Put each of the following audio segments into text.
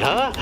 huh?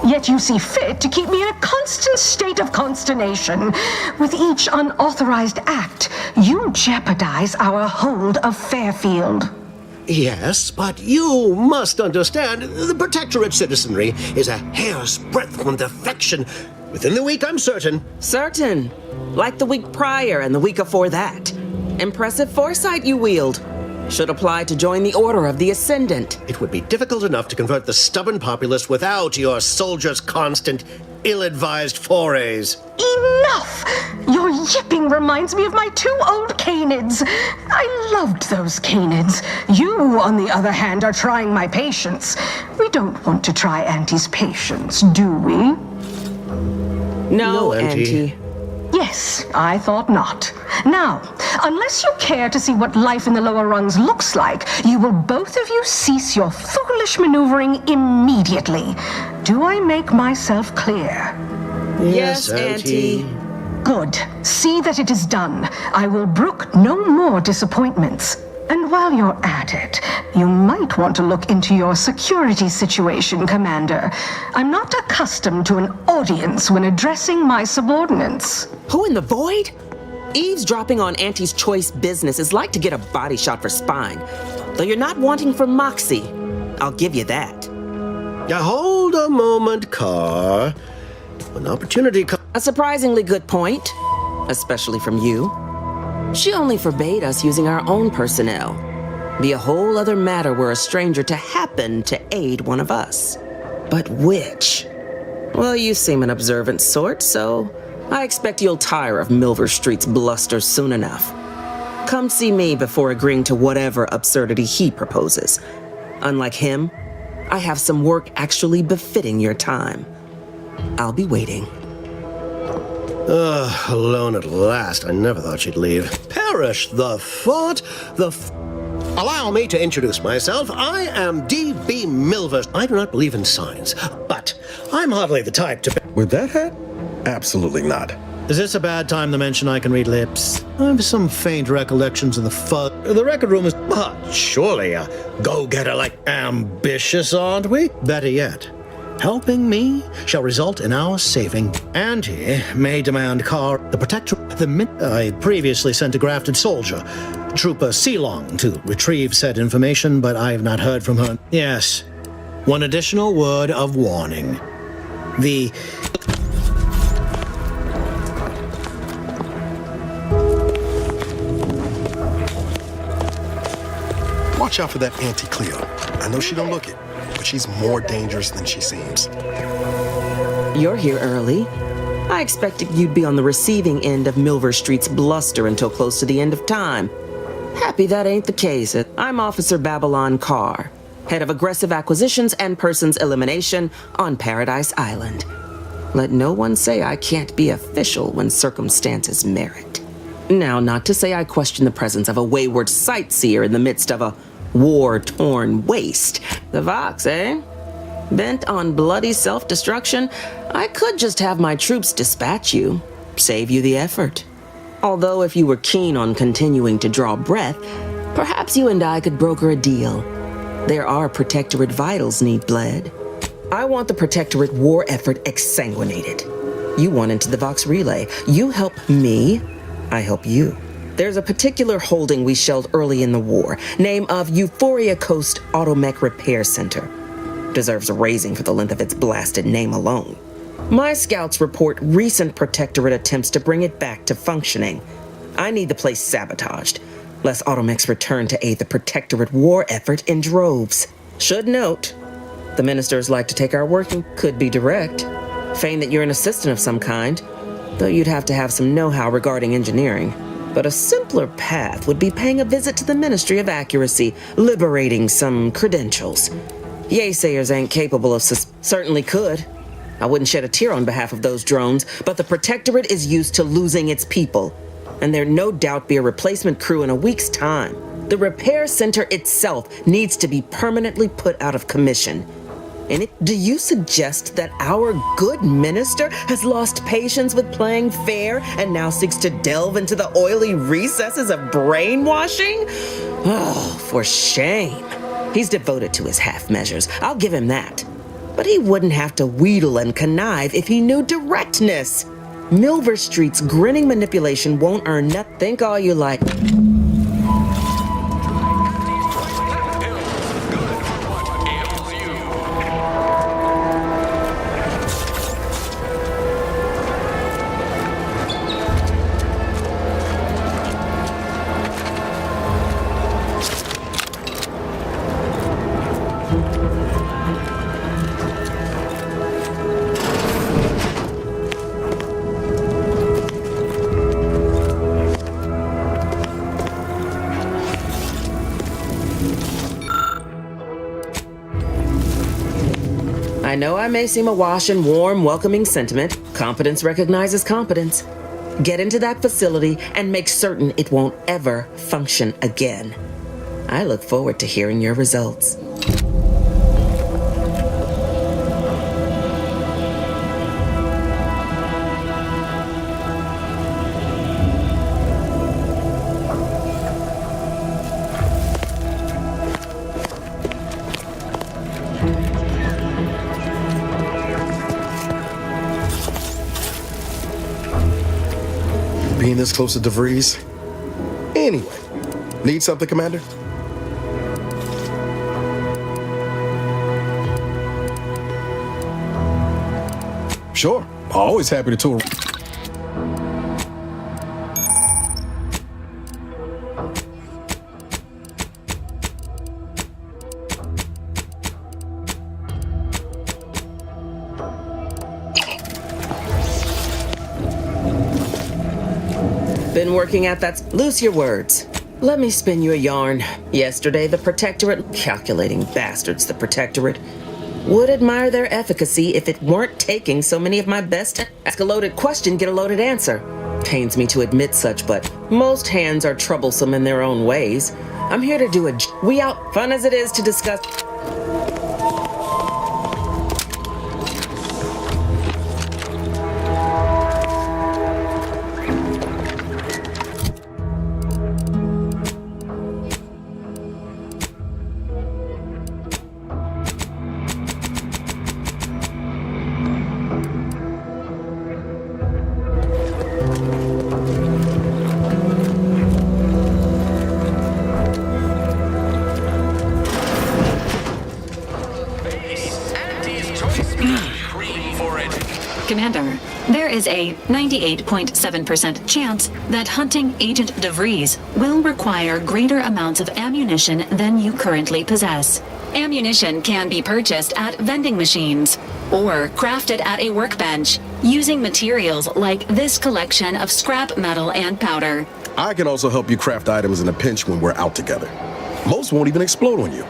Yet you see fit to keep me in a constant state of consternation. With each unauthorized act, you jeopardize our hold of Fairfield. Yes, but you must understand, the Protectorate citizenry is a hair's breadth from defection. Within the week, I'm certain. Certain. Like the week prior and the week before that. Impressive foresight you wield. Should apply to join the Order of the Ascendant. It would be difficult enough to convert the stubborn populace without your soldiers' constant, ill-advised forays. Enough! Your yipping reminds me of my 2 old canids. I loved those canids. You, on the other hand, are trying my patience. We don't want to try Auntie's patience, do we? No, Auntie. Yes, I thought not. Now, unless you care to see what life in the lower rungs looks like, you will both of you cease your foolish maneuvering immediately. Do I make myself clear? Yes, Auntie. Good. See that it is done. I will brook no more disappointments. And while you're at it, you might want to look into your security situation, Commander. I'm not accustomed to an audience when addressing my subordinates. Who in the void? Eavesdropping on Auntie's choice business is like to get a body shot for spine. Though you're not wanting for moxie. I'll give you that. Now hold a moment, Carr. When opportunity comes... A surprisingly good point. Especially from you. She only forbade us using our own personnel. Be a whole other matter were a stranger to happen to aid one of us. But which? Well, you seem an observant sort, so I expect you'll tire of Milver Street's bluster soon enough. Come see me before agreeing to whatever absurdity he proposes. Unlike him, I have some work actually befitting your time. I'll be waiting. Alone at last. I never thought she'd leave. Perish the thought, Allow me to introduce myself. I am D.B. Milver. I do not believe in signs, but I'm hardly the type to... With that hat? Absolutely not. Is this a bad time to mention I can read lips? I have some faint recollections of the fud. The record room is... But surely a go-getter like ambitious, aren't we? Better yet, helping me shall result in our saving. Auntie may demand car, the protector, I previously sent a grafted soldier, Trooper Sealong, to retrieve said information, but I have not heard from her. Yes, one additional word of warning. Watch out for that Auntie Cleo. I know she don't look it, but she's more dangerous than she seems. You're here early. I expected you'd be on the receiving end of Milver Street's bluster until close to the end of time. Happy that ain't the case. I'm Officer Babylon Carr, head of aggressive acquisitions and persons elimination on Paradise Island. Let no one say I can't be official when circumstances merit. Now, not to say I question the presence of a wayward sightseer in the midst of a war-torn waste. The Vox, eh? Bent on bloody self-destruction, I could just have my troops dispatch you, save you the effort. Although if you were keen on continuing to draw breath, perhaps you and I could broker a deal. There are Protectorate vitals need bled. I want the Protectorate war effort exsanguinated. You want into the Vox relay. You help me, I help you. There's a particular holding we shelled early in the war, name of Euphoria Coast Automech Repair Center. Deserves a raising for the length of its blasted name alone. My scouts report recent Protectorate attempts to bring it back to functioning. I need the place sabotaged, lest Automechs return to aid the Protectorate war effort in droves. Should note, the ministers like to take our work and could be direct. Feign that you're an assistant of some kind, though you'd have to have some know-how regarding engineering. But a simpler path would be paying a visit to the Ministry of Accuracy, liberating some credentials. Yaysayers ain't capable of certainly could. I wouldn't shed a tear on behalf of those drones, but the Protectorate is used to losing its people, and there'll no doubt be a replacement crew in a week's time. The repair center itself needs to be permanently put out of commission. And do you suggest that our good minister has lost patience with playing fair and now seeks to delve into the oily recesses of brainwashing? Oh, for shame. He's devoted to his half measures. I'll give him that. But he wouldn't have to wheedle and connive if he knew directness. Milver Street's grinning manipulation won't earn nothing. Think all you like. I know I may seem awash in warm, welcoming sentiment. Competence recognizes competence. Get into that facility and make certain it won't ever function again. I look forward to hearing your results. Being this close to DeVries? Anyway, need something, Commander? Sure, always happy to tour. Been working at that... Loose your words. Let me spin you a yarn. Yesterday, the Protectorate... Calculating bastards, the Protectorate... would admire their efficacy if it weren't taking so many of my best... Ask a loaded question, get a loaded answer. Pains me to admit such, but most hands are troublesome in their own ways. I'm here to do a... We out. Fun as it is to discuss... Commander, there is a 98.7% chance that hunting Agent DeVries will require greater amounts of ammunition than you currently possess. Ammunition can be purchased at vending machines or crafted at a workbench using materials like this collection of scrap metal and powder. I can also help you craft items in a pinch when we're out together. Most won't even explode on you.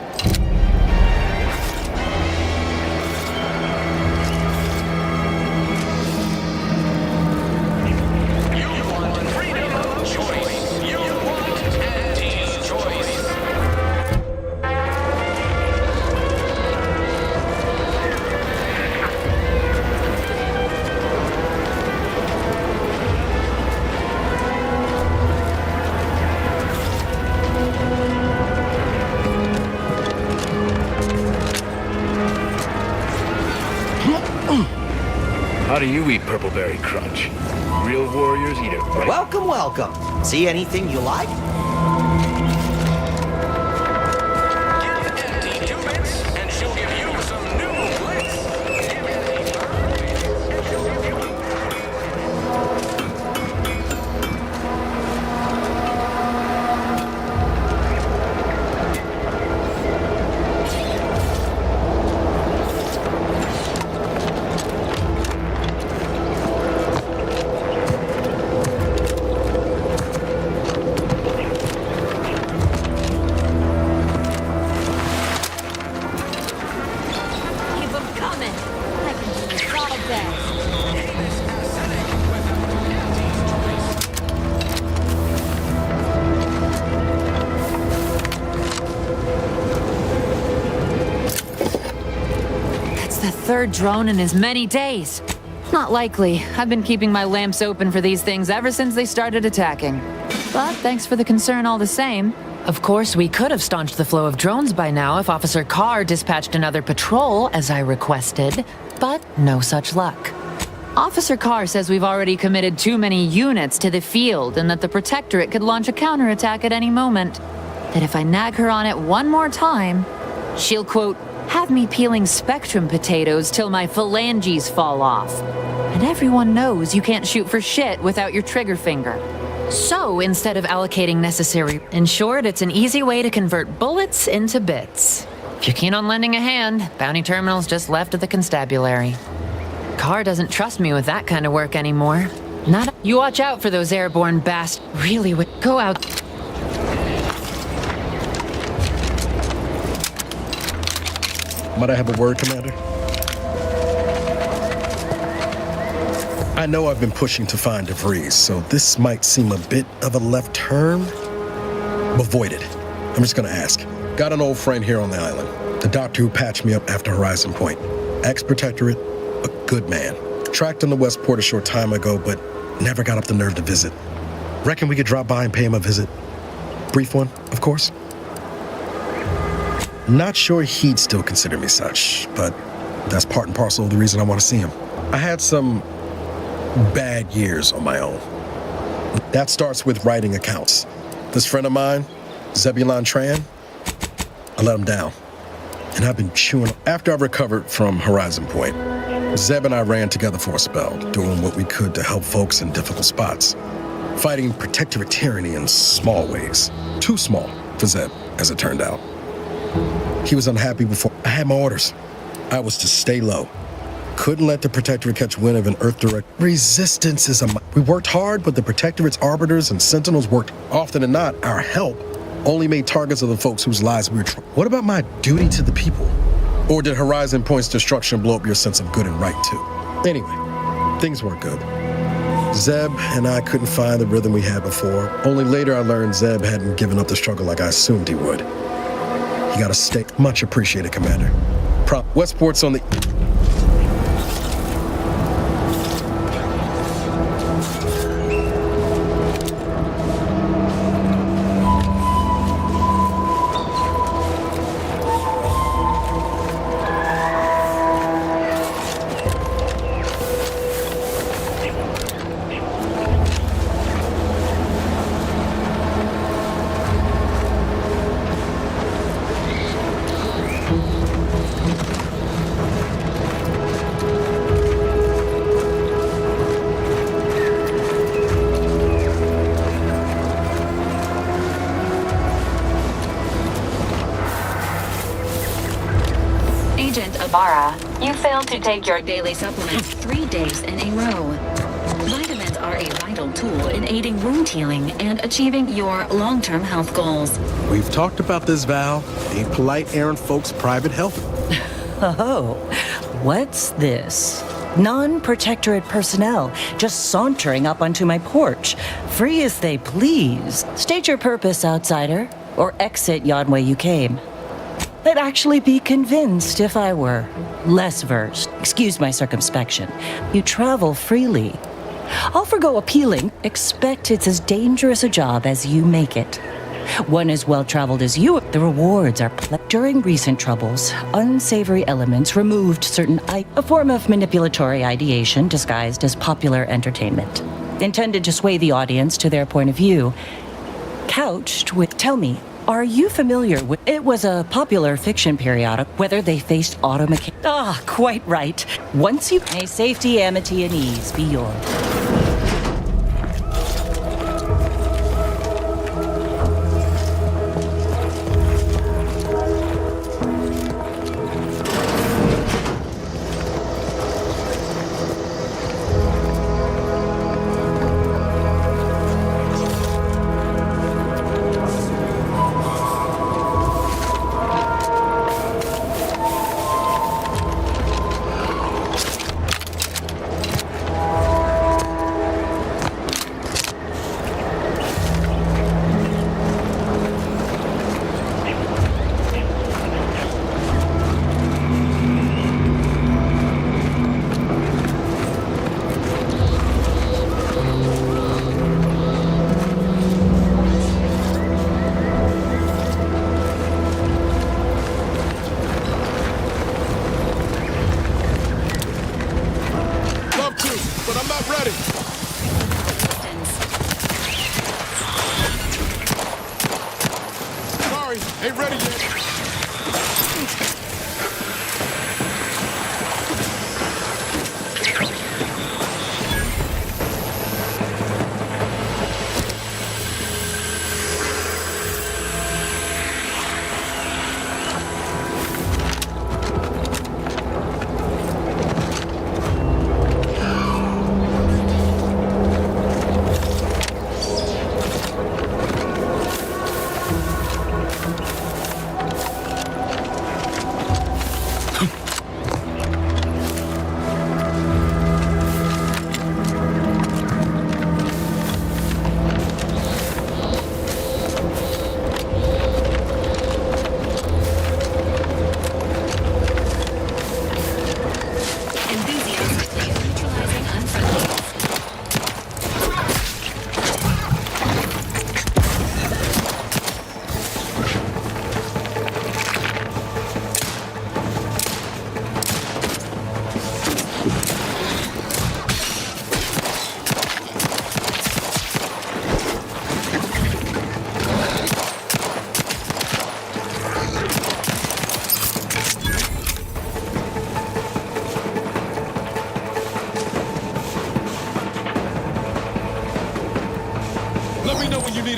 How do you eat purpleberry crunch? Real warriors eat it right. Welcome, welcome. See anything you like? Give Empty 2 bits, and she'll give you some new licks. Give Empty 5 bits, and she'll give you... Third drone in as many days. Not likely. I've been keeping my lamps open for these things ever since they started attacking. But thanks for the concern all the same. Of course, we could have staunched the flow of drones by now if Officer Carr dispatched another patrol, as I requested, but no such luck. Officer Carr says we've already committed too many units to the field and that the Protectorate could launch a counterattack at any moment. That if I nag her on it one more time, she'll, quote, have me peeling Spectrum potatoes till my phalanges fall off. And everyone knows you can't shoot for shit without your trigger finger. So instead of allocating necessary, in short, it's an easy way to convert bullets into bits. If you're keen on lending a hand, Bounty Terminal's just left of the constabulary. Carr doesn't trust me with that kind of work anymore. Not. You watch out for those airborne really would go out. Might I have a word, Commander? I know I've been pushing to find DeVries, so this might seem a bit of a left turn, but void it. I'm just gonna ask. Got an old friend here on the island, the doctor who patched me up after Horizon Point. Ex-Protectorate, a good man. Tracked him to Westport a short time ago, but never got up the nerve to visit. Reckon we could drop by and pay him a visit? Brief one, of course. Not sure he'd still consider me such, but that's part and parcel of the reason I want to see him. I had some bad years on my own. That starts with writing accounts. This friend of mine, Zebulon Tran, I let him down. And I've been chewing. After I recovered from Horizon Point, Zeb and I ran together for a spell, doing what we could to help folks in difficult spots. Fighting Protectorate tyranny in small ways. Too small for Zeb, as it turned out. He was unhappy before I had my orders. I was to stay low, Couldn't let the Protectorate catch wind of an Earth direct. Resistance is we worked hard, but the Protectorate's arbiters and sentinels worked. Often than not, our help only made targets of the folks whose lives we were What about my duty to the people? Or did Horizon Point's destruction blow up your sense of good and right, too? Anyway, things weren't good. Zeb and I couldn't find the rhythm we had before. Only later I learned Zeb hadn't given up the struggle like I assumed he would. He got a stake. Much appreciated, Commander. Westport's on the... Agent Ibarra, you failed to take your daily supplements 3 days in a row. Vitamins are a vital tool in aiding wound healing and achieving your long-term health goals. We've talked about this, Val. Ain't polite errand folks' private health. Oh, what's this? Non-protectorate personnel just sauntering up onto my porch, free as they please. State your purpose, outsider, or exit yon way you came. I'd actually be convinced if I were less versed. Excuse my circumspection. You travel freely. I'll forgo appealing. Expect it's as dangerous a job as you make it. One as well-traveled as you, the rewards are During recent troubles, unsavory elements removed certain a form of manipulatory ideation disguised as popular entertainment, intended to sway the audience to their point of view, couched with, tell me, are you familiar with... It was a popular fiction periodic, whether they faced automechanics... Ah, quite right. Once you... May safety, amity, and ease be yours.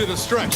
A stretch.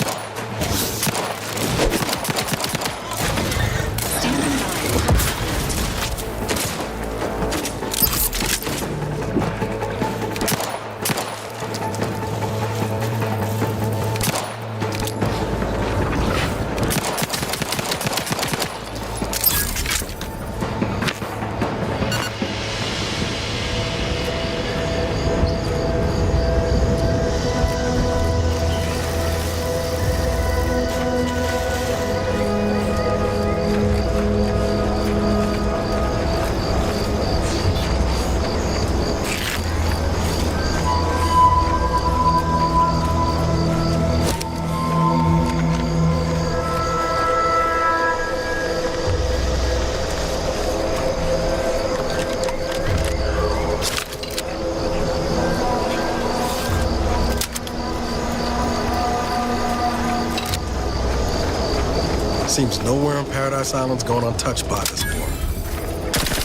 Seems nowhere on Paradise Island's gone untouched by this war.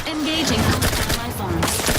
Engaging outside life forms.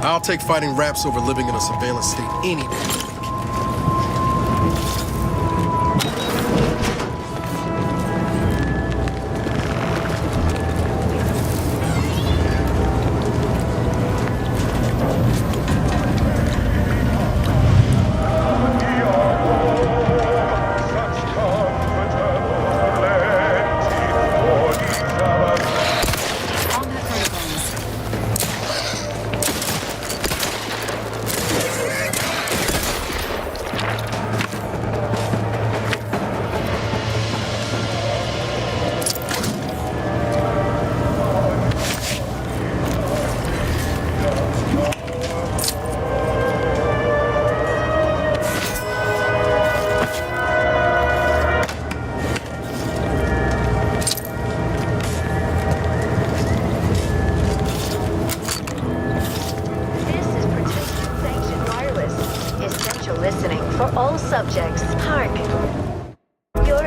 I'll take fighting raps over living in a surveillance state any day. subjects, hark. You're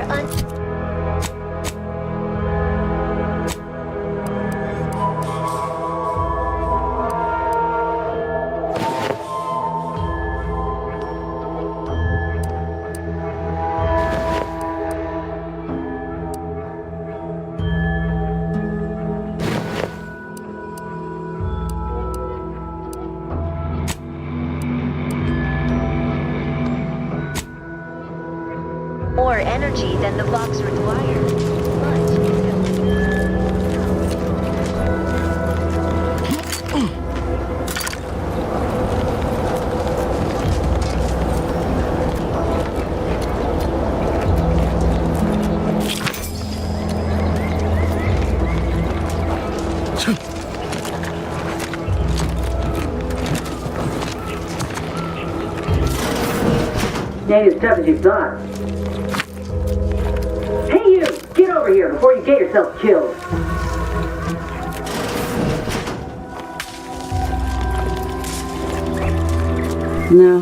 more energy than the box requires. Ain't as tough as you thought. Hey you! Get over here before you get yourself killed! No,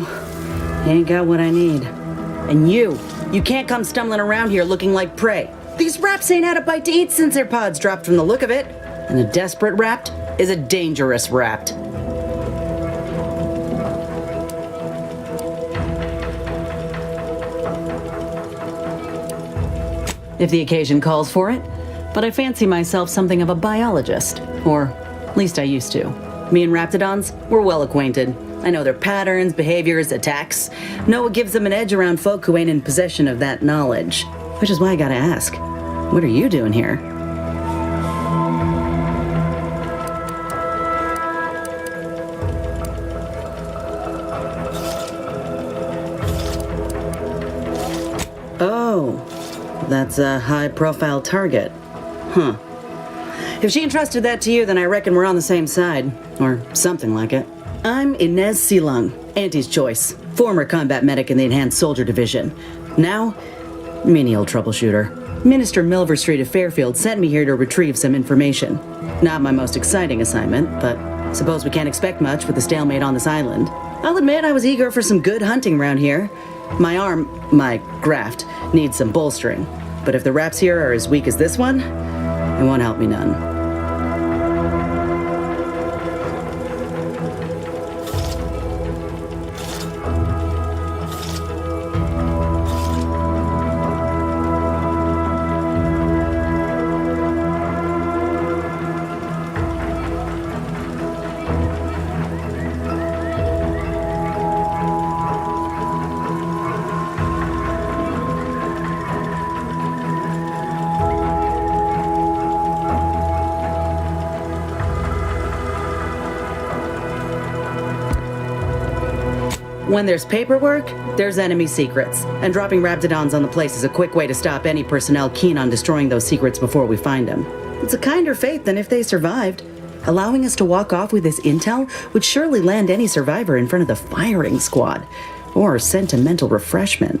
he ain't got what I need. And you can't come stumbling around here looking like prey. These raps ain't had a bite to eat since their pods dropped from the look of it. And a desperate rapt is a dangerous rapt. If the occasion calls for it, but I fancy myself something of a biologist, or at least I used to. Me and raptidons, we're well acquainted. I know their patterns, behaviors, attacks. Know what gives them an edge around folk who ain't in possession of that knowledge. Which is why I gotta ask, what are you doing here? Oh. That's a high-profile target. Huh. If she entrusted that to you, then I reckon we're on the same side. Or something like it. I'm Inez Silung, Auntie's choice. Former combat medic in the Enhanced Soldier Division. Now, menial troubleshooter. Minister Milverstreet of Fairfield sent me here to retrieve some information. Not my most exciting assignment, but suppose we can't expect much with the stalemate on this island. I'll admit I was eager for some good hunting around here. My graft, needs some bolstering. But if the raps here are as weak as this one, it won't help me none. When there's paperwork, there's enemy secrets. And dropping raptidons on the place is a quick way to stop any personnel keen on destroying those secrets before we find them. It's a kinder fate than if they survived. Allowing us to walk off with this intel would surely land any survivor in front of the firing squad. Or sentimental refreshment.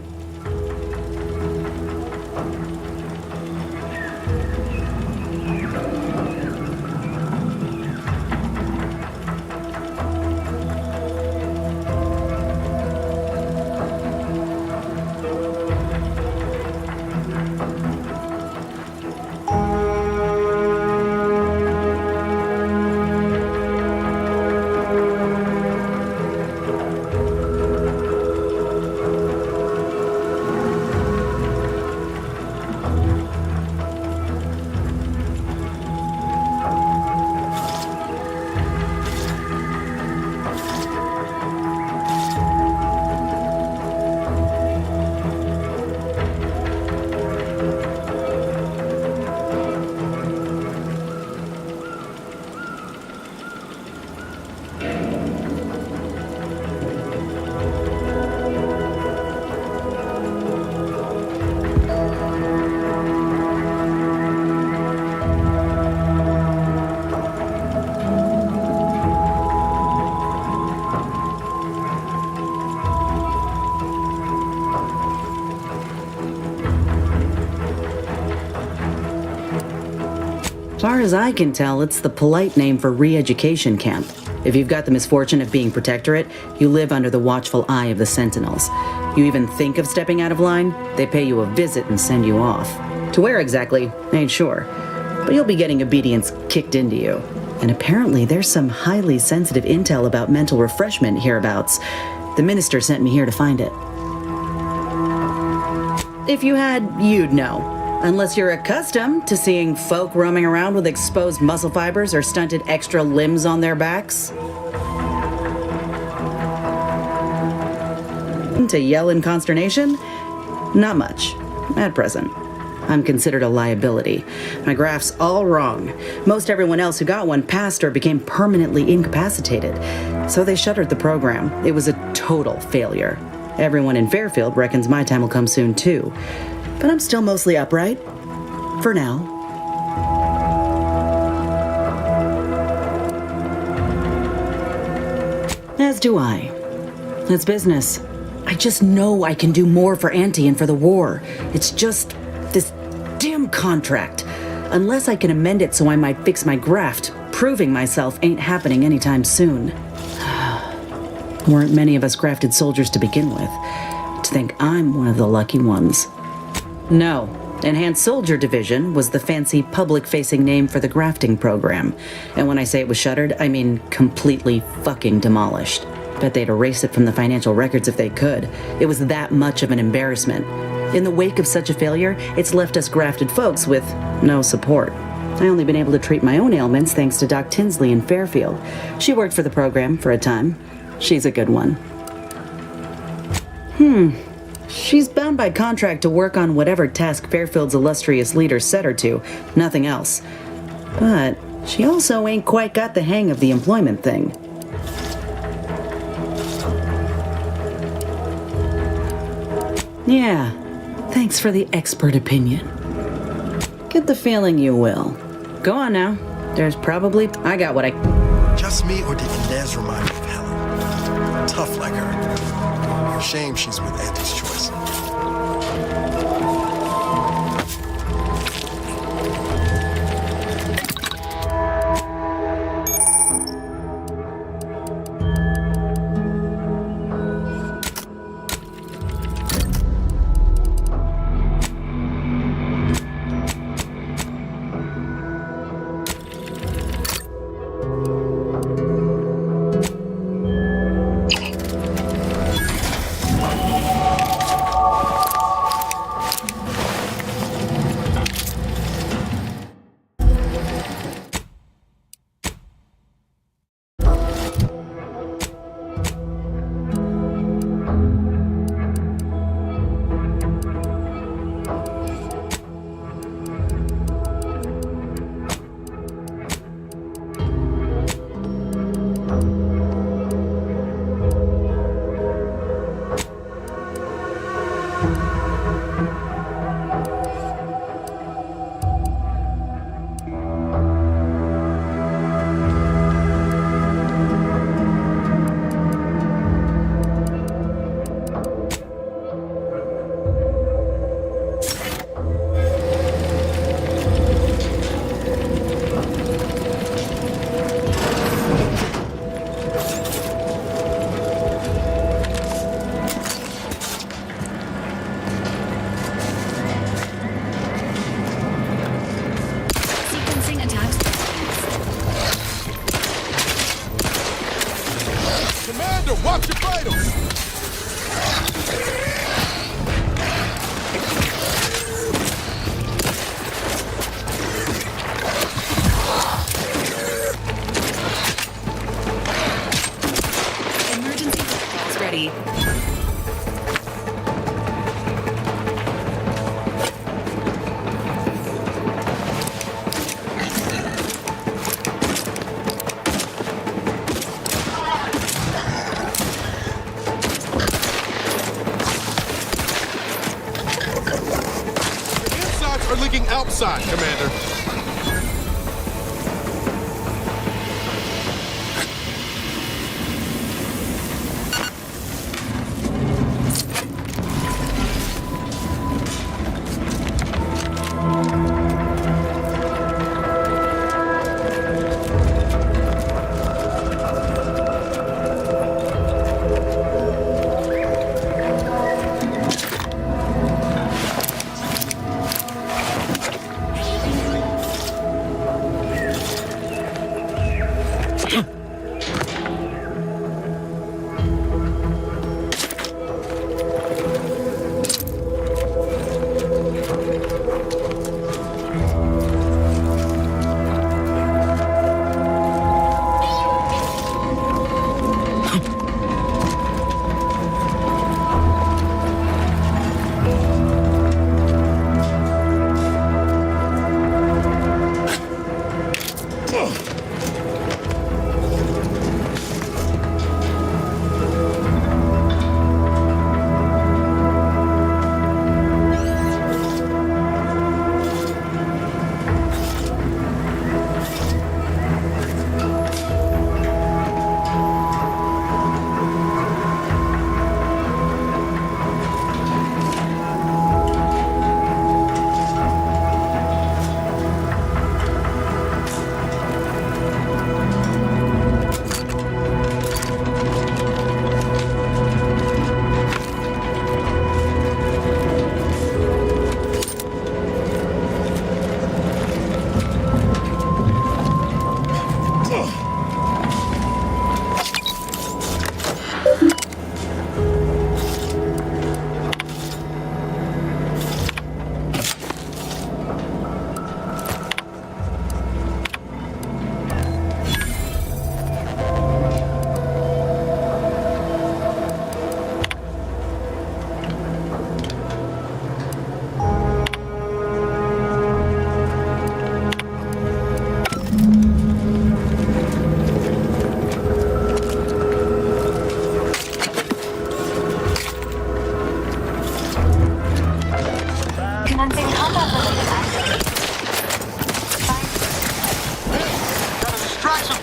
far as I can tell, it's the polite name for re-education camp. If you've got the misfortune of being protectorate, you live under the watchful eye of the sentinels. You even think of stepping out of line, they pay you a visit and send you off. To where exactly, ain't sure. But you'll be getting obedience kicked into you. And apparently there's some highly sensitive intel about mental refreshment hereabouts. The minister sent me here to find it. If you had, you'd know. Unless you're accustomed to seeing folk roaming around with exposed muscle fibers or stunted extra limbs on their backs. To yell in consternation? Not much, at present. I'm considered a liability. My graph's all wrong. Most everyone else who got one passed or became permanently incapacitated. So they shuttered the program. It was a total failure. Everyone in Fairfield reckons my time will come soon too. But I'm still mostly upright. For now. As do I. It's business. I just know I can do more for Auntie and for the war. It's just this damn contract. Unless I can amend it so I might fix my graft, proving myself ain't happening anytime soon. Weren't many of us grafted soldiers to begin with. To think I'm one of the lucky ones. No. Enhanced Soldier Division was the fancy public-facing name for the grafting program. And when I say it was shuttered, I mean completely fucking demolished. Bet they'd erase it from the financial records if they could. It was that much of an embarrassment. In the wake of such a failure, it's left us grafted folks with no support. I only been able to treat my own ailments thanks to Doc Tinsley in Fairfield. She worked for the program for a time. She's a good one. She's bound by contract to work on whatever task Fairfield's illustrious leader set her to, nothing else. But she also ain't quite got the hang of the employment thing. Yeah, thanks for the expert opinion. Get the feeling you will. Go on now. There's probably... I got what I... Just me, or did Inez remind you of Helen? Tough like her. Shame she's with Auntie's choice. Watch your vitals! Emergency protocols ready. Are leaking outside, Commander.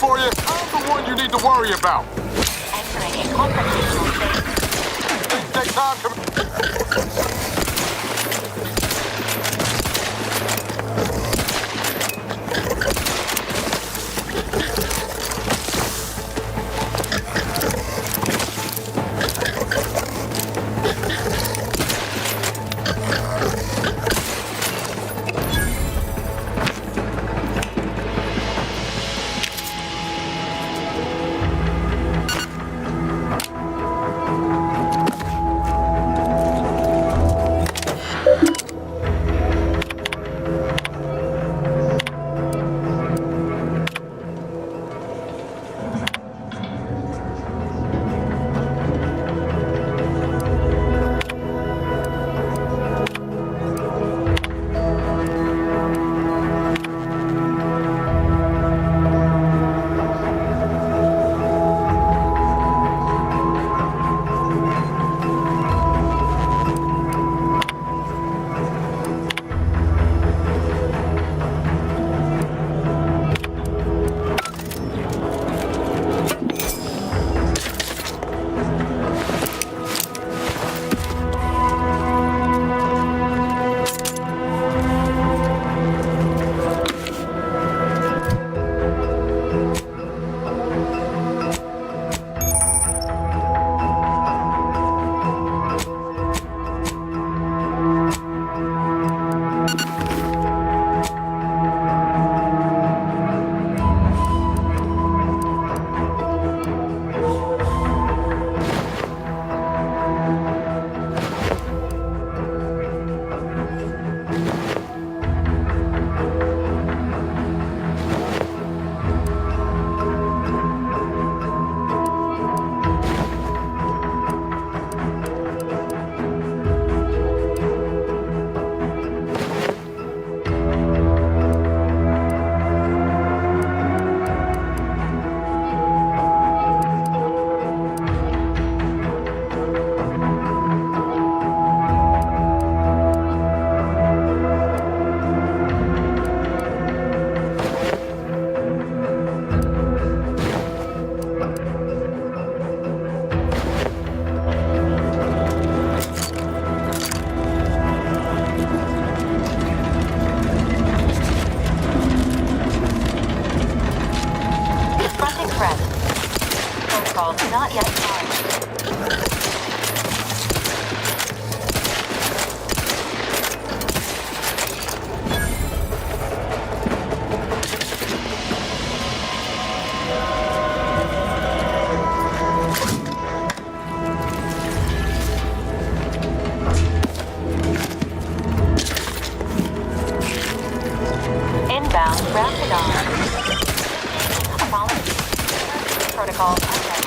for you. I'm the one you need to worry about. Entering a confrontational phase. Take time to... Not yet launched. protocol unread.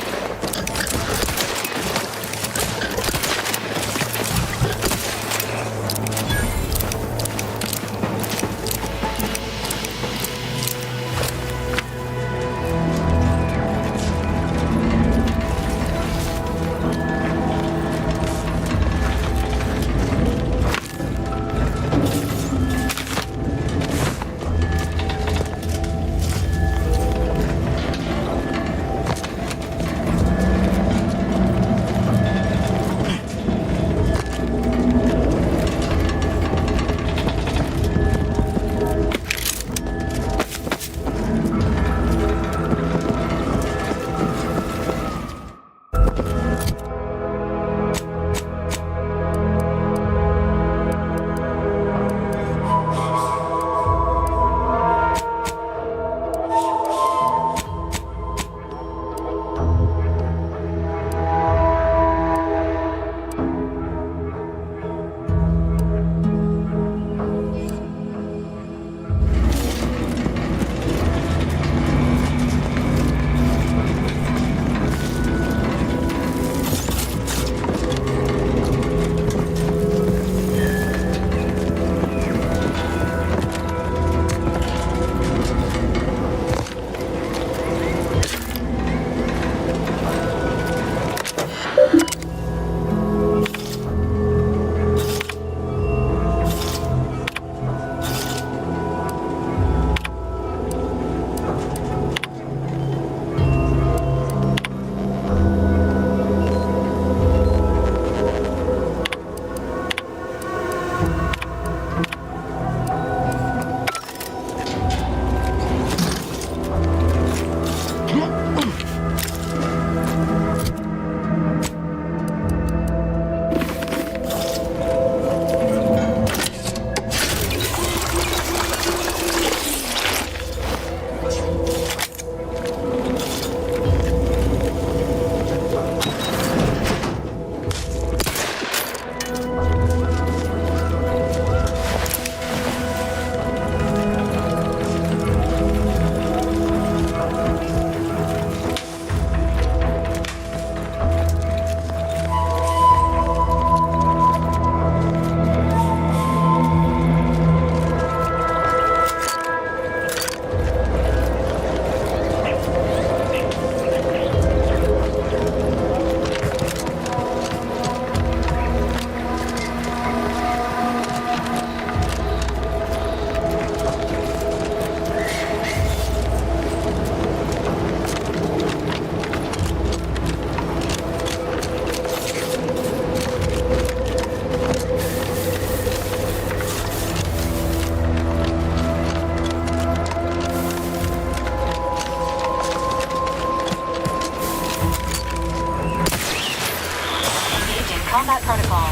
combat protocol.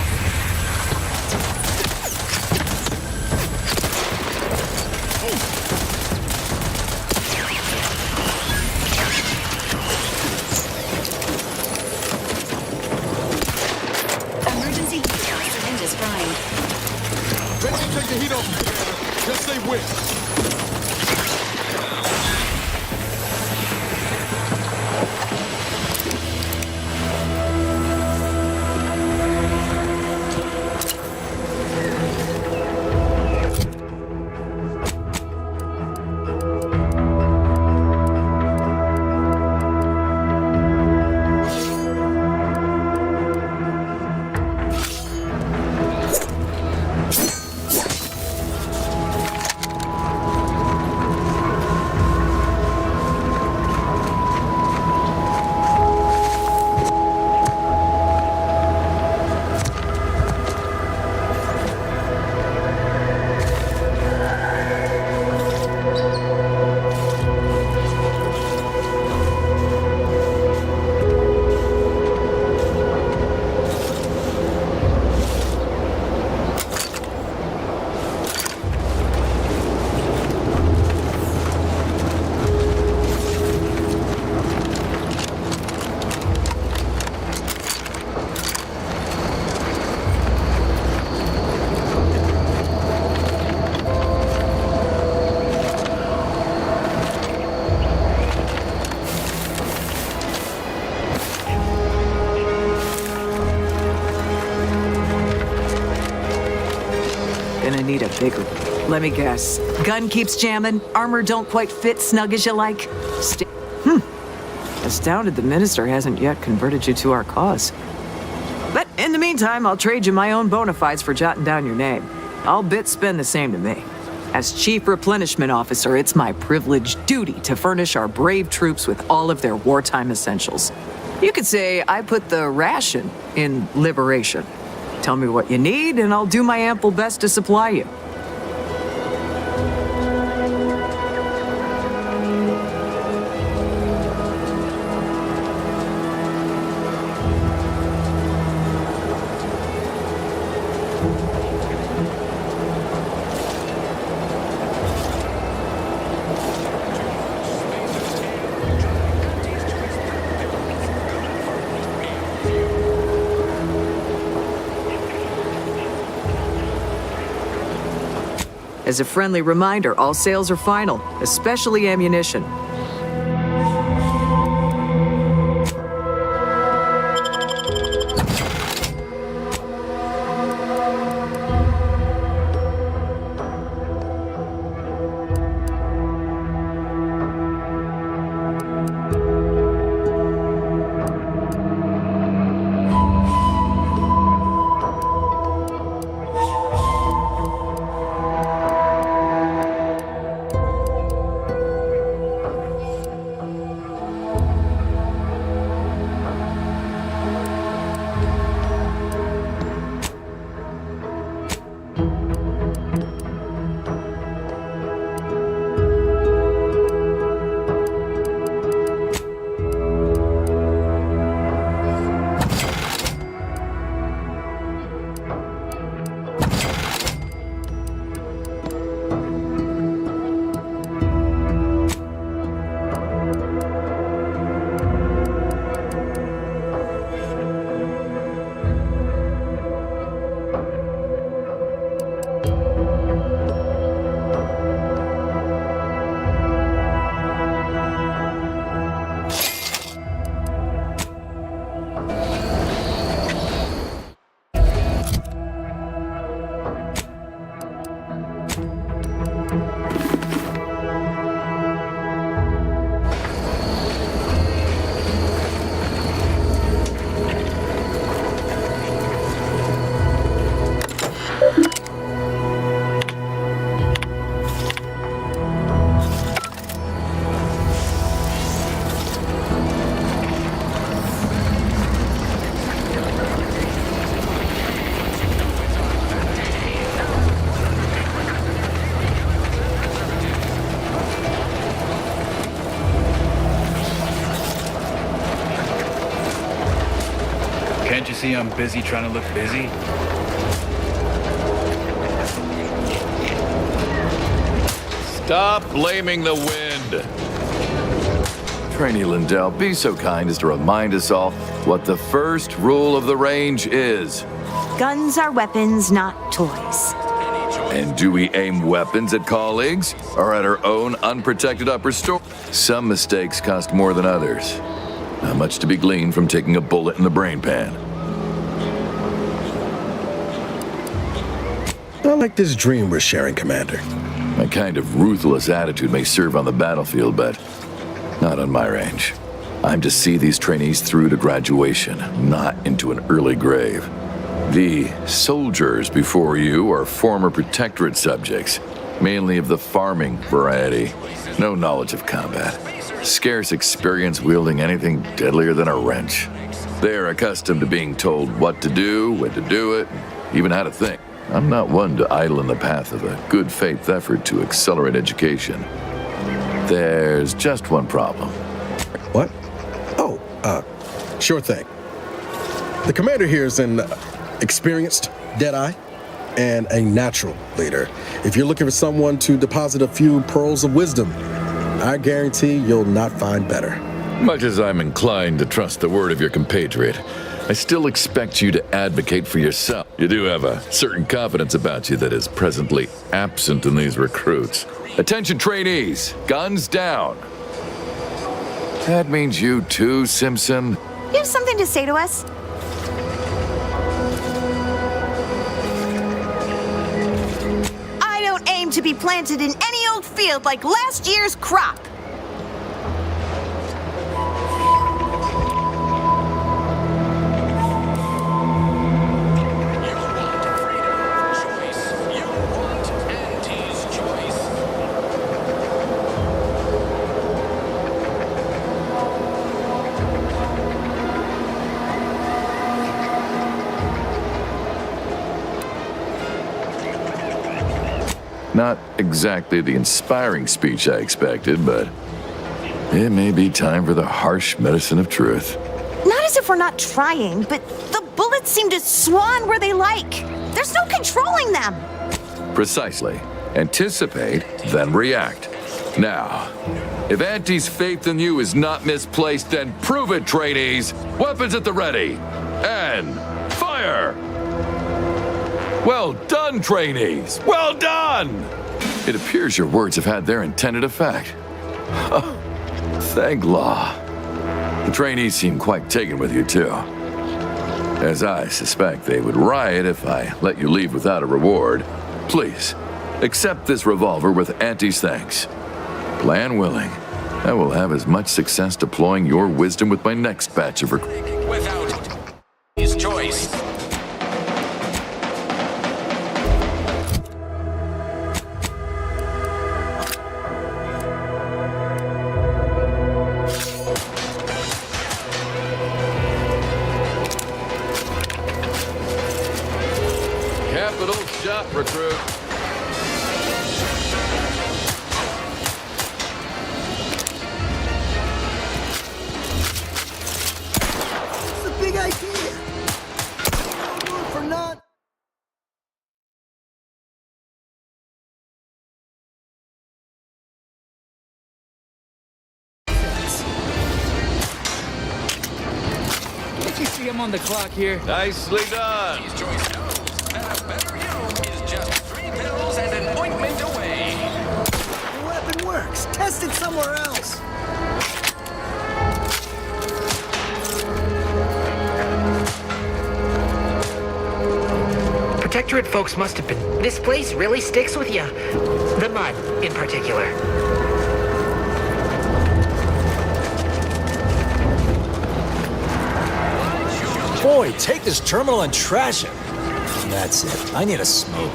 Emergency heat syringes primed. Ready to take the heat off, Commander. Just say when. need a bigger one. Let me guess. Gun keeps jamming, armor don't quite fit snug as you like. Astounded the minister hasn't yet converted you to our cause. But in the meantime, I'll trade you my own bona fides for jotting down your name. All bits spend the same to me. As Chief Replenishment Officer, it's my privileged duty to furnish our brave troops with all of their wartime essentials. You could say I put the ration in liberation. Tell me what you need, and I'll do my ample best to supply you. As a friendly reminder, all sales are final, especially ammunition. Can't you see I'm busy trying to look busy? Stop blaming the wind. Trainee Lindell, be so kind as to remind us all what the first rule of the range is. Guns are weapons, not toys. And do we aim weapons at colleagues or at our own unprotected upper story? Some mistakes cost more than others. Not much to be gleaned from taking a bullet in the brain pan. I like this dream we're sharing, Commander. My kind of ruthless attitude may serve on the battlefield, but not on my range. I'm to see these trainees through to graduation, not into an early grave. The soldiers before you are former protectorate subjects, mainly of the farming variety. No knowledge of combat. Scarce experience wielding anything deadlier than a wrench. They're accustomed to being told what to do, when to do it, even how to think. I'm not one to idle in the path of a good faith effort to accelerate education. There's just one problem. What? Oh, sure thing. The commander here is an experienced Deadeye and a natural leader. If you're looking for someone to deposit a few pearls of wisdom, I guarantee you'll not find better. Much as I'm inclined to trust the word of your compatriot, I still expect you to advocate for yourself. You do have a certain confidence about you that is presently absent in these recruits. Attention trainees, guns down. That means you too, Simpson. You have something to say to us? to be planted in any old field like last year's crop. Not exactly the inspiring speech I expected, but it may be time for the harsh medicine of truth. Not as if we're not trying, but the bullets seem to swan where they like. There's no controlling them. Precisely. Anticipate, then react. Now, if Auntie's faith in you is not misplaced, then prove it, trainees! Weapons at the ready! And fire! Well done, trainees! Well done! It appears your words have had their intended effect. Oh, thank law. The trainees seem quite taken with you, too. As I suspect they would riot if I let you leave without a reward. Please, accept this revolver with Auntie's thanks. Plan willing, I will have as much success deploying your wisdom with my next batch of recruits. Without his choice. Capital shot, recruit. It's a big idea. For not. Can't you see I'm on the clock here? Nicely done. His choice knows that a better you is just 3 pills and an ointment away. The weapon works. Test it somewhere else. Protectorate folks must have been. This place really sticks with you. The mud, in particular. Boy, take this terminal and trash it. That's it. I need a smoke.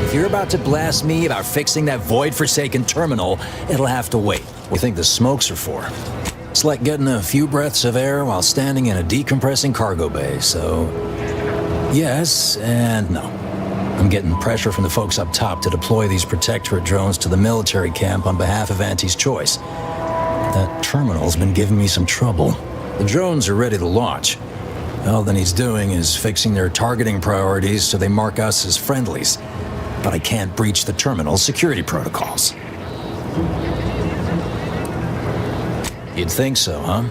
If you're about to blast me about fixing that void-forsaken terminal, it'll have to wait. What do you think the smokes are for? It's like getting a few breaths of air while standing in a decompressing cargo bay, so yes and no. I'm getting pressure from the folks up top to deploy these Protectorate drones to the military camp on behalf of Auntie's choice. That terminal's been giving me some trouble. The drones are ready to launch. All that he's doing is fixing their targeting priorities so they mark us as friendlies. But I can't breach the terminal's security protocols. You'd think so, huh?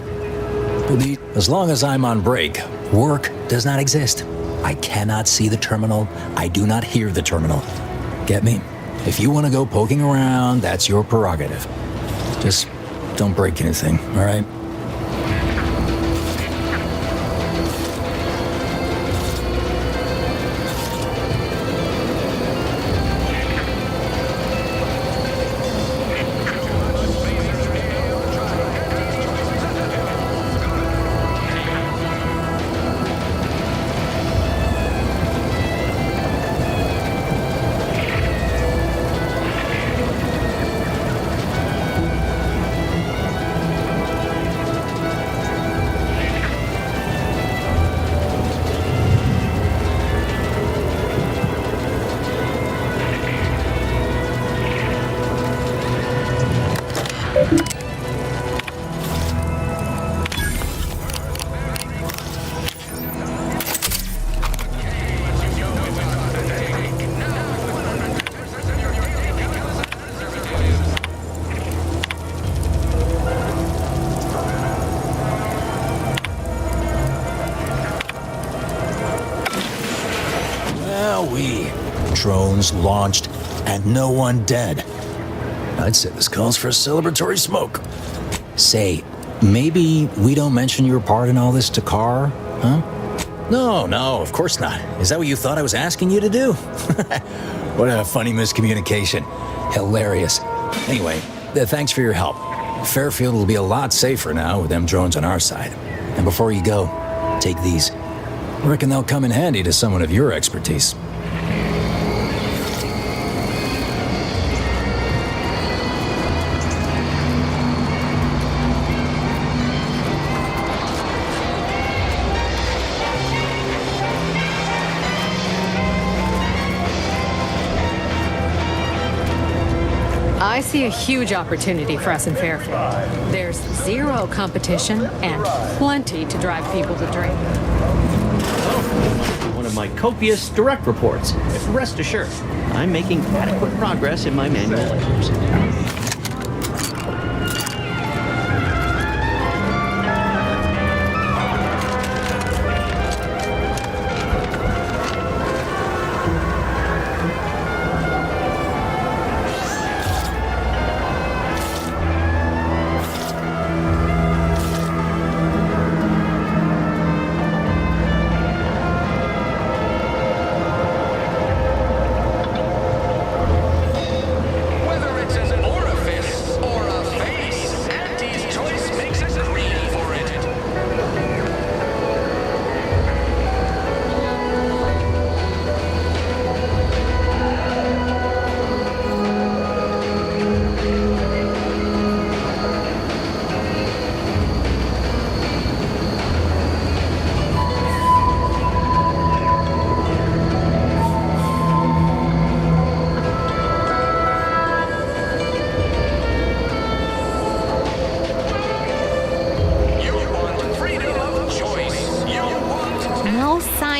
But as long as I'm on break, work does not exist. I cannot see the terminal. I do not hear the terminal. Get me? If you want to go poking around, that's your prerogative. Just don't break anything, all right? Wowee. Drones launched and no one dead. I'd say this calls for a celebratory smoke. Say, maybe we don't mention your part in all this to Carr, huh? No, of course not. Is that what you thought I was asking you to do? What a funny miscommunication. Hilarious. Anyway, thanks for your help. Fairfield will be a lot safer now with them drones on our side. And before you go, take these. I reckon they'll come in handy to someone of your expertise. I see a huge opportunity for us in Fairfield. There's zero competition and plenty to drive people to drink. One of my copious direct reports. Rest assured, I'm making adequate progress in my manual labors.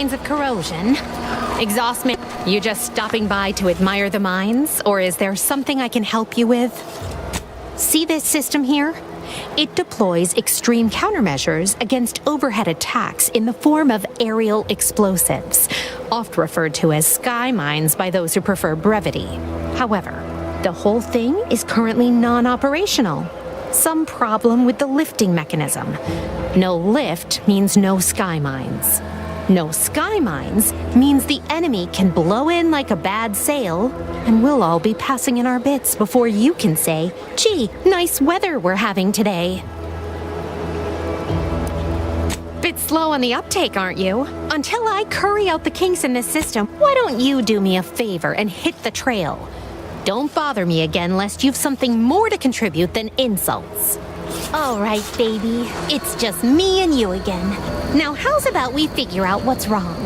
Of corrosion. Exhaustment. You just stopping by to admire the mines, or is there something I can help you with? See this system here? It deploys extreme countermeasures against overhead attacks in the form of aerial explosives, oft referred to as sky mines by those who prefer brevity. However, the whole thing is currently non-operational. Some problem with the lifting mechanism. No lift means no sky mines. No sky mines means the enemy can blow in like a bad sail, and we'll all be passing in our bits before you can say, "Gee, nice weather we're having today." Bit slow on the uptake, aren't you? Until I curry out the kinks in this system, why don't you do me a favor and hit the trail? Don't bother me again lest you've something more to contribute than insults. All right, baby. It's just me and you again. Now, how's about we figure out what's wrong?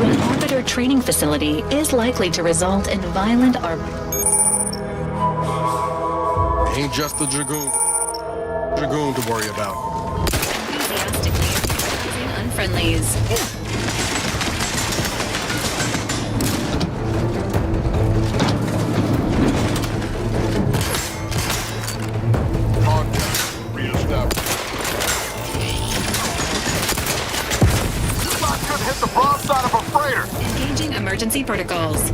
to an orbiter training facility is likely to result in violent Ain't just the Dragoon to worry about. enthusiastically unfriendlies. Hit the broadside of a freighter. Engaging emergency protocols.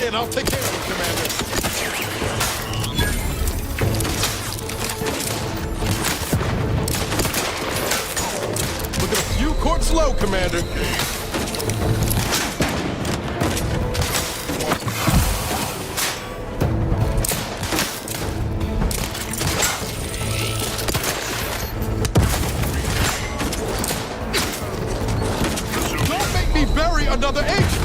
And I'll take care of it, Commander. Look at a few quarts low, Commander. Don't make me bury another agent.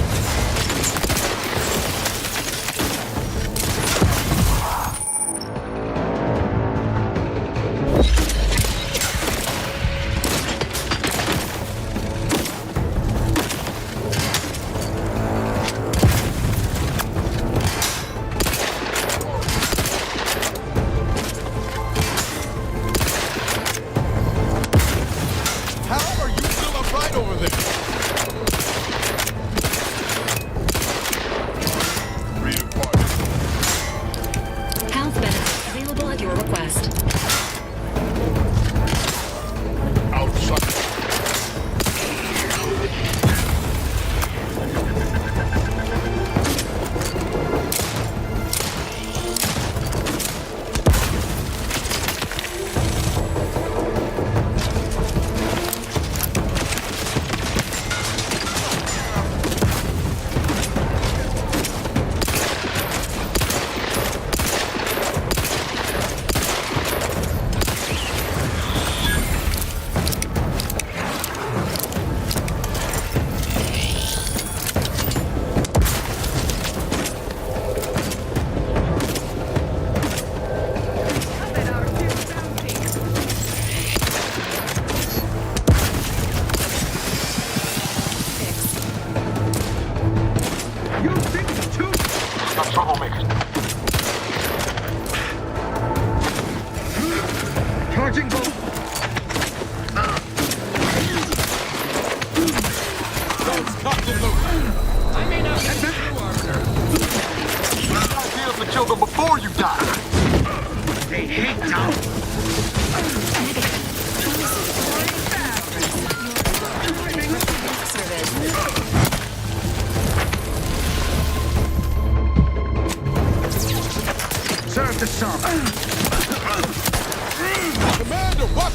Commander, what?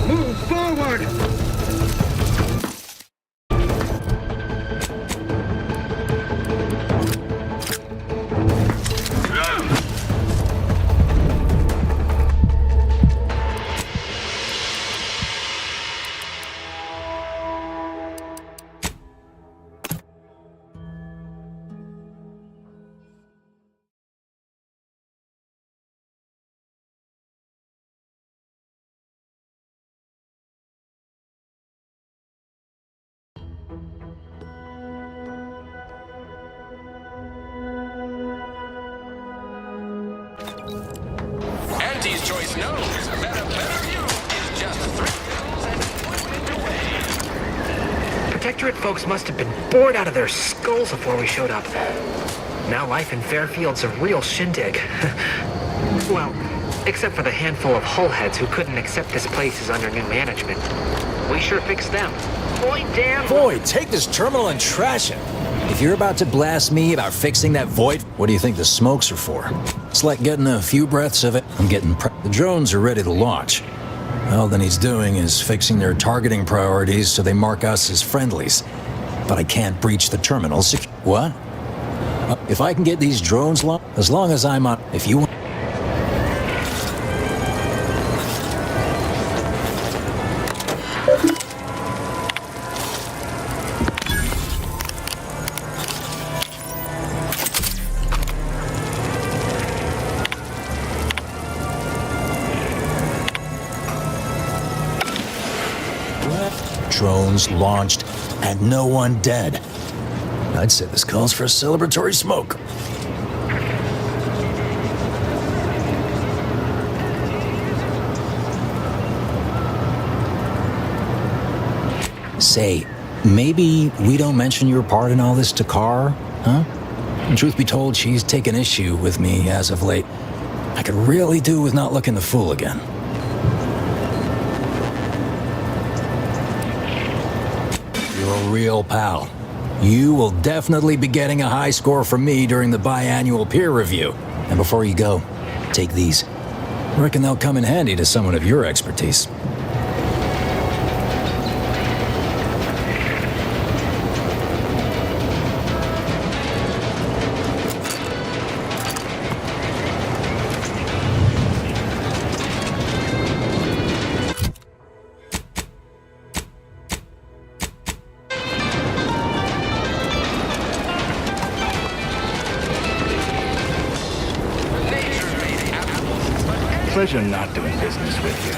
Move forward! Auntie's choice knows that a better view is just 3 pills and 1 minute away. Protectorate folks must have been bored out of their skulls before we showed up. Now life in Fairfield's a real shindig. Well, except for the handful of hull heads who couldn't accept this place is under new management. We sure fixed them. Boy, damn. Void, take this terminal and trash it. If you're about to blast me about fixing that void, what do you think the smokes are for? It's like getting a few breaths of it. I'm getting the drones are ready to launch. All that he's doing is fixing their targeting priorities so they mark us as friendlies. But I can't breach the terminal. What? If I can get these drones launched, as long as I'm on, if you want. Drones launched and no one dead. I'd say this calls for a celebratory smoke. Say, maybe we don't mention your part in all this to Carr, huh? And truth be told, she's taken issue with me as of late. I could really do with not looking the fool again. You're a real pal. You will definitely be getting a high score from me during the biannual peer review. And before you go, take these. I reckon they'll come in handy to someone of your expertise. Pleasure not doing business with you.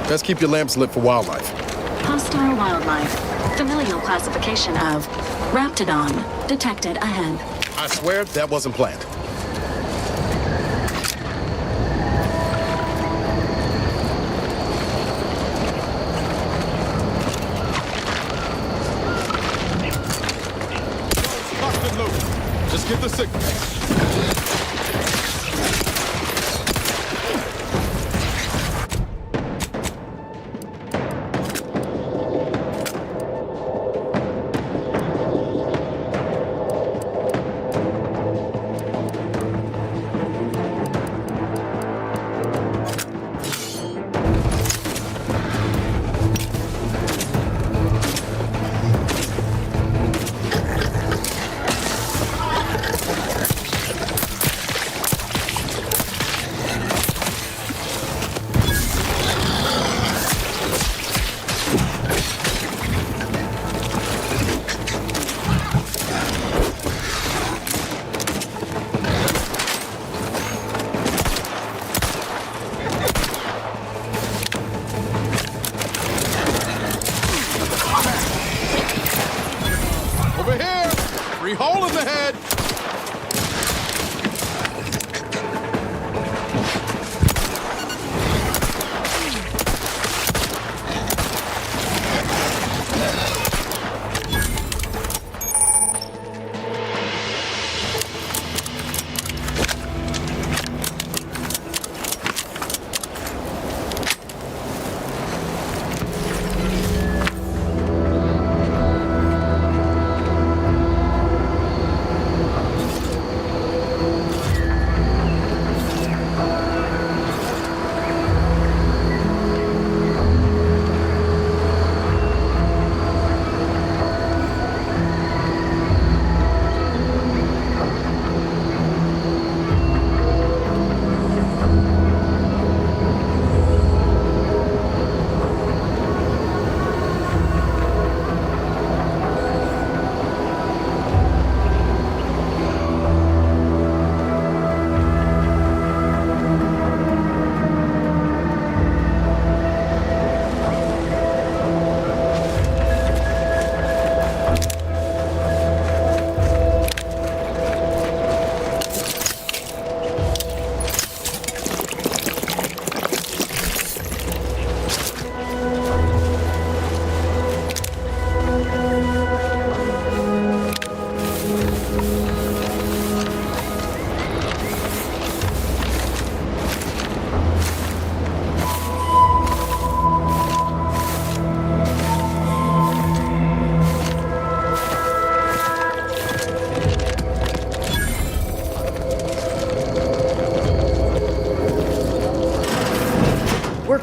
Best keep your lamps lit for wildlife. Hostile wildlife. Familial classification of Raptidon detected ahead. I swear that wasn't planned. Locked and loaded. Just get the signal. Hole in the head!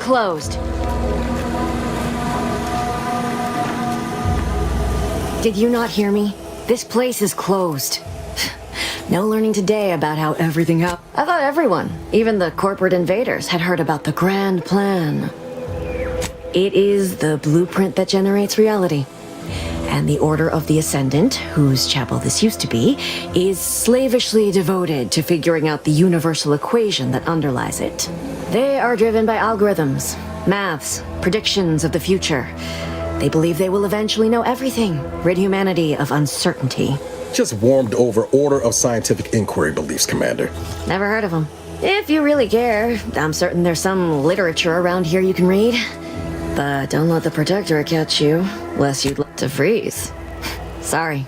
closed. Did you not hear me? This place is closed. No learning today about how everything happened. I thought everyone, even the corporate invaders, had heard about the grand plan. It is the blueprint that generates reality. And the Order of the Ascendant, whose chapel this used to be, is slavishly devoted to figuring out the universal equation that underlies it. They are driven by algorithms, maths, predictions of the future. They believe they will eventually know everything, rid humanity of uncertainty. Just warmed over Order of Scientific Inquiry beliefs, Commander. Never heard of them. If you really care, I'm certain there's some literature around here you can read. But don't let the Protectorate catch you, lest you'd like to freeze. Sorry,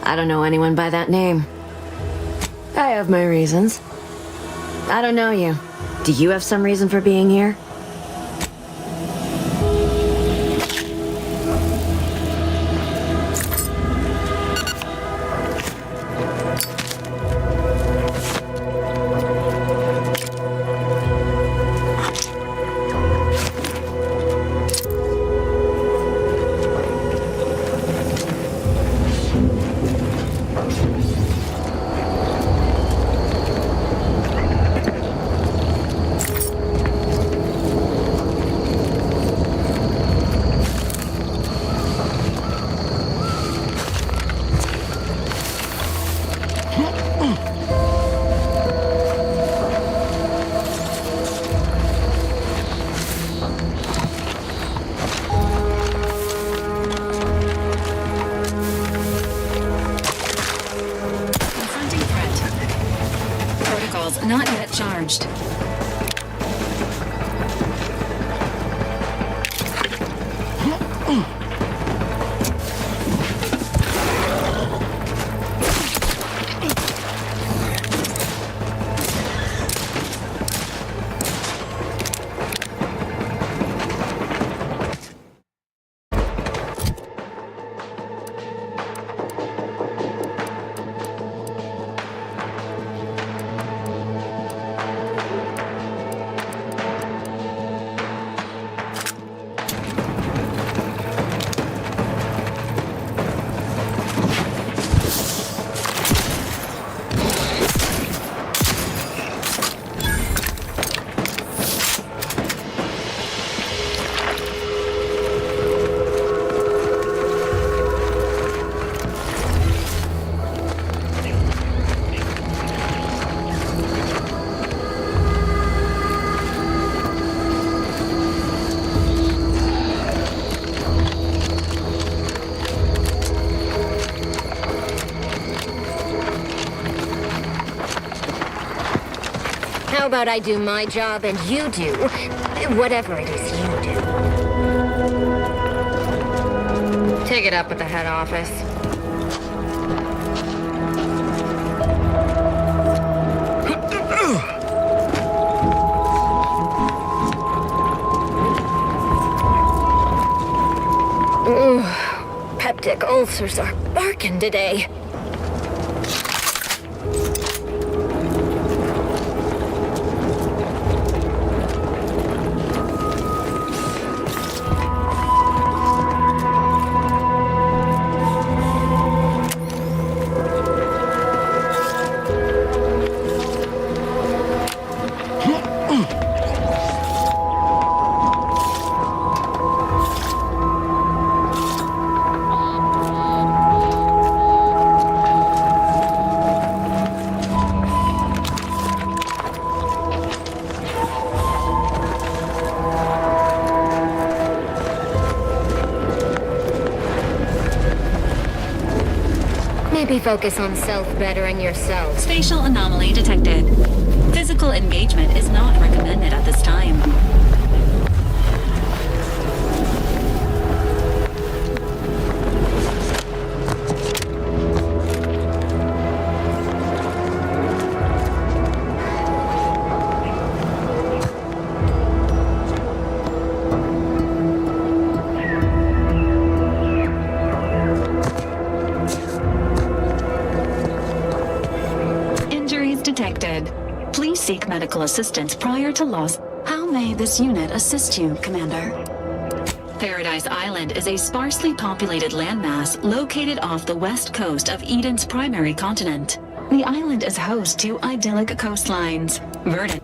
I don't know anyone by that name. I have my reasons. I don't know you. Do you have some reason for being here? Not yet charged. How about I do my job and you do whatever it is you do? Take it up with the head office. Ooh, peptic ulcers are barking today. Maybe focus on self-bettering yourself. Spatial anomaly detected. Physical engagement is not recommended at this time. Detected. Please seek medical assistance prior to loss. How How may this unit assist you, Commander? Paradise Island is a sparsely populated landmass located off the west coast of Eden's primary continent. The island is host to idyllic coastlines, verdant.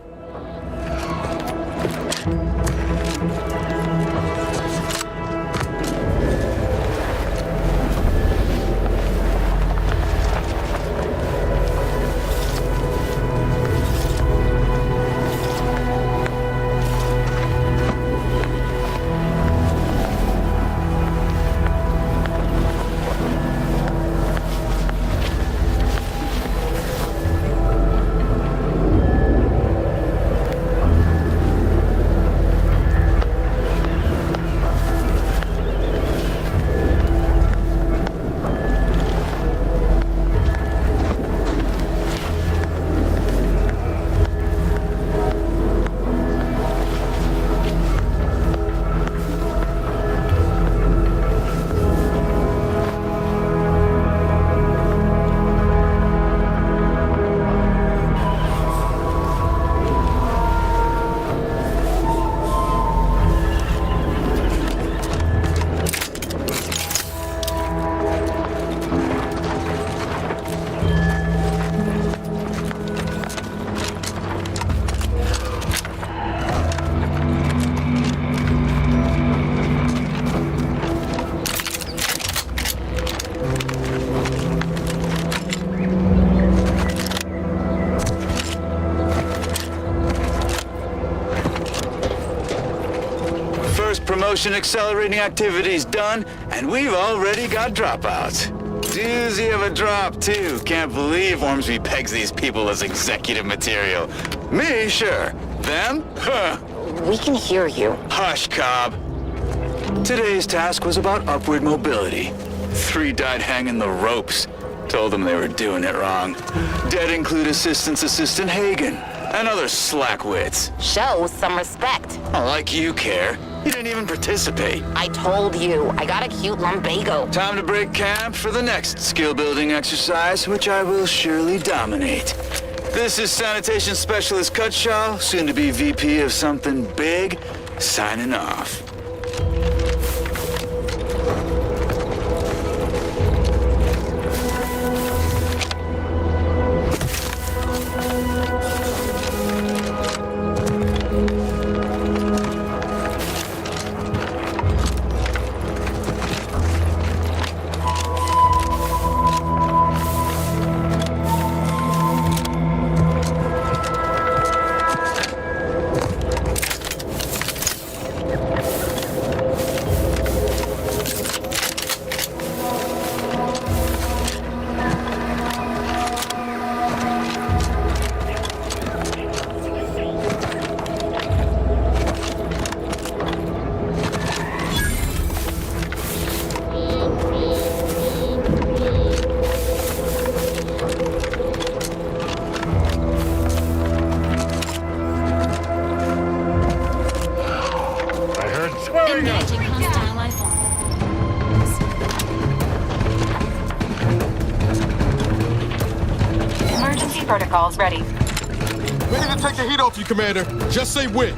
Promotion accelerating activities done, and we've already got dropouts. Doozy of a drop, too. Can't believe Ormsby pegs these people as executive material. Me, sure. Them? Huh. We can hear you. Hush, Cobb. Today's task was about upward mobility. 3 died hanging the ropes. Told them they were doing it wrong. Dead include Assistant Hagen and other slackwits. Show some respect. Oh, like you care. You didn't even participate. I told you, I got a cute lumbago. Time to break camp for the next skill-building exercise, which I will surely dominate. This is Sanitation Specialist Cutshaw, soon to be VP of something big, signing off. Protocols ready. Ready to take the heat off you, Commander. Just say when.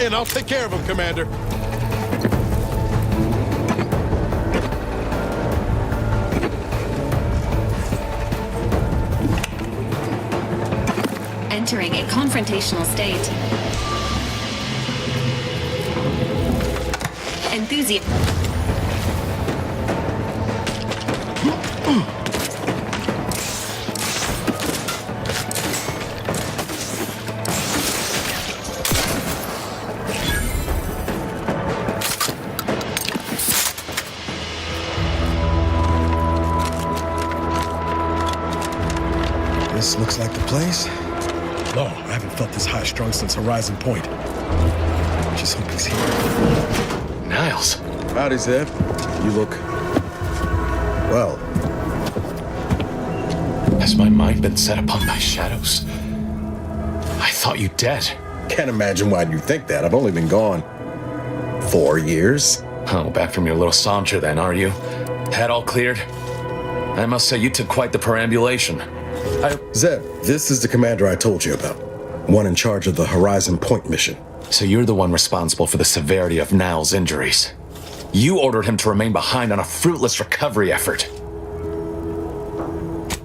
and I'll take care of him, Commander. Entering a confrontational state. Enthusiasm. This looks like the place. Oh, I haven't felt this high-strung since Horizon Point. Just hope he's here. Niles. Howdy, Zeb. You look... well. Has my mind been set upon by shadows? I thought you dead. Can't imagine why you think that. I've only been gone 4 years. Oh, back from your little saunter then, are you? Head all cleared? I must say you took quite the perambulation. Zeb, this is the commander I told you about. One in charge of the Horizon Point mission. So you're the one responsible for the severity of Niles' injuries. You ordered him to remain behind on a fruitless recovery effort.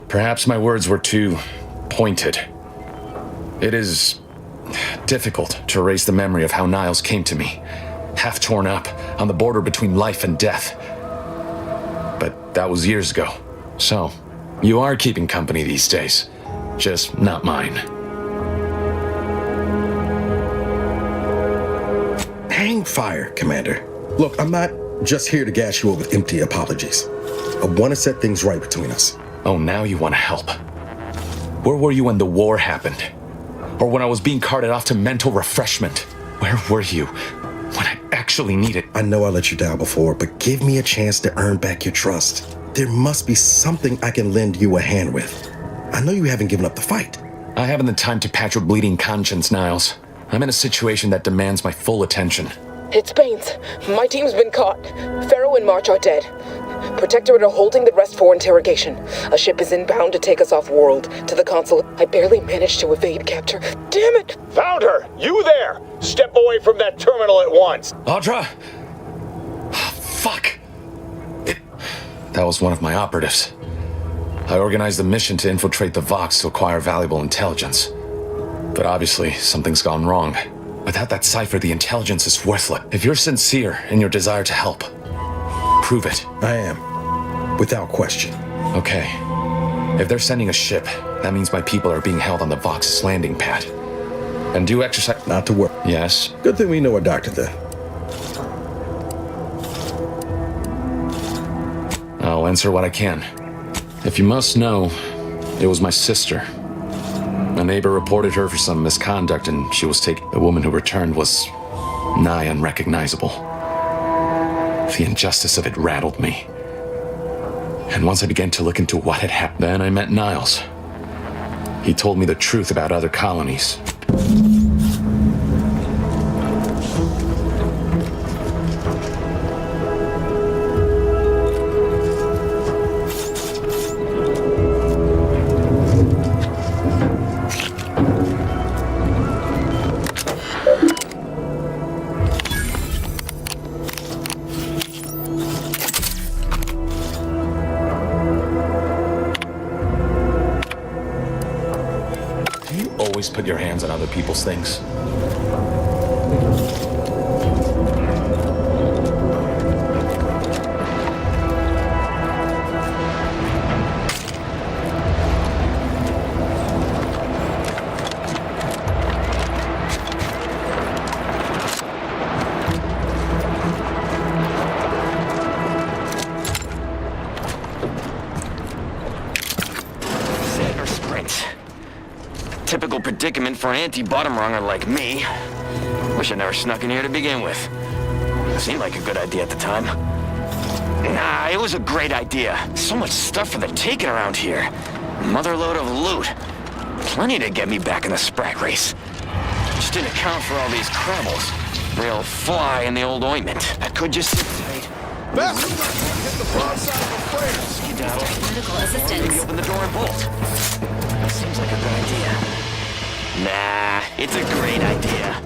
Perhaps my words were too pointed. It is difficult to erase the memory of how Niles came to me, half torn up, on the border between life and death. But that was years ago. So, you are keeping company these days. Just not mine. Hang fire, Commander. Look, I'm not just here to gas you up with empty apologies. I want to set things right between us. Oh, now you want to help. Where were you when the war happened? Or when I was being carted off to mental refreshment? Where were you when I actually needed? I know I let you down before, but give me a chance to earn back your trust. There must be something I can lend you a hand with. I know you haven't given up the fight. I haven't the time to patch your bleeding conscience, Niles. I'm in a situation that demands my full attention. It's Baines. My team's been caught. Pharaoh and March are dead. Protectorate are holding the rest for interrogation. A ship is inbound to take us off-world to the consulate. I barely managed to evade capture. Damn it! Found her! You there! Step away from that terminal at once! Audra! Fuck! That was one of my operatives. I organized a mission to infiltrate the Vox to acquire valuable intelligence. But obviously, something's gone wrong. Without that cipher, the intelligence is worthless. If you're sincere in your desire to help, prove it. I am. Without question. Okay. If they're sending a ship, that means my people are being held on the Vox's landing pad. And do exercise... Not to worry. Yes? Good thing we know a doctor then. I'll answer what I can. If you must know, it was my sister. A neighbor reported her for some misconduct and she was taken. The woman who returned was nigh unrecognizable. The injustice of it rattled me. And once I began to look into what had happened, then I met Niles. He told me the truth about other colonies. Put your hands on other people's things. Typical predicament for an anti-bottom runger like me. Wish I never snuck in here to begin with. Seemed like a good idea at the time. Nah, it was a great idea. So much stuff for the taking around here. Motherload of loot. Plenty to get me back in the sprat race. Just didn't account for all these crabbles. Real fly in the old ointment. That could just sit tight. Best hit the broadside of the flares. Skedaddle. Medical assistance. Maybe open the door and bolt. Seems like a good idea. Nah, it's a great idea.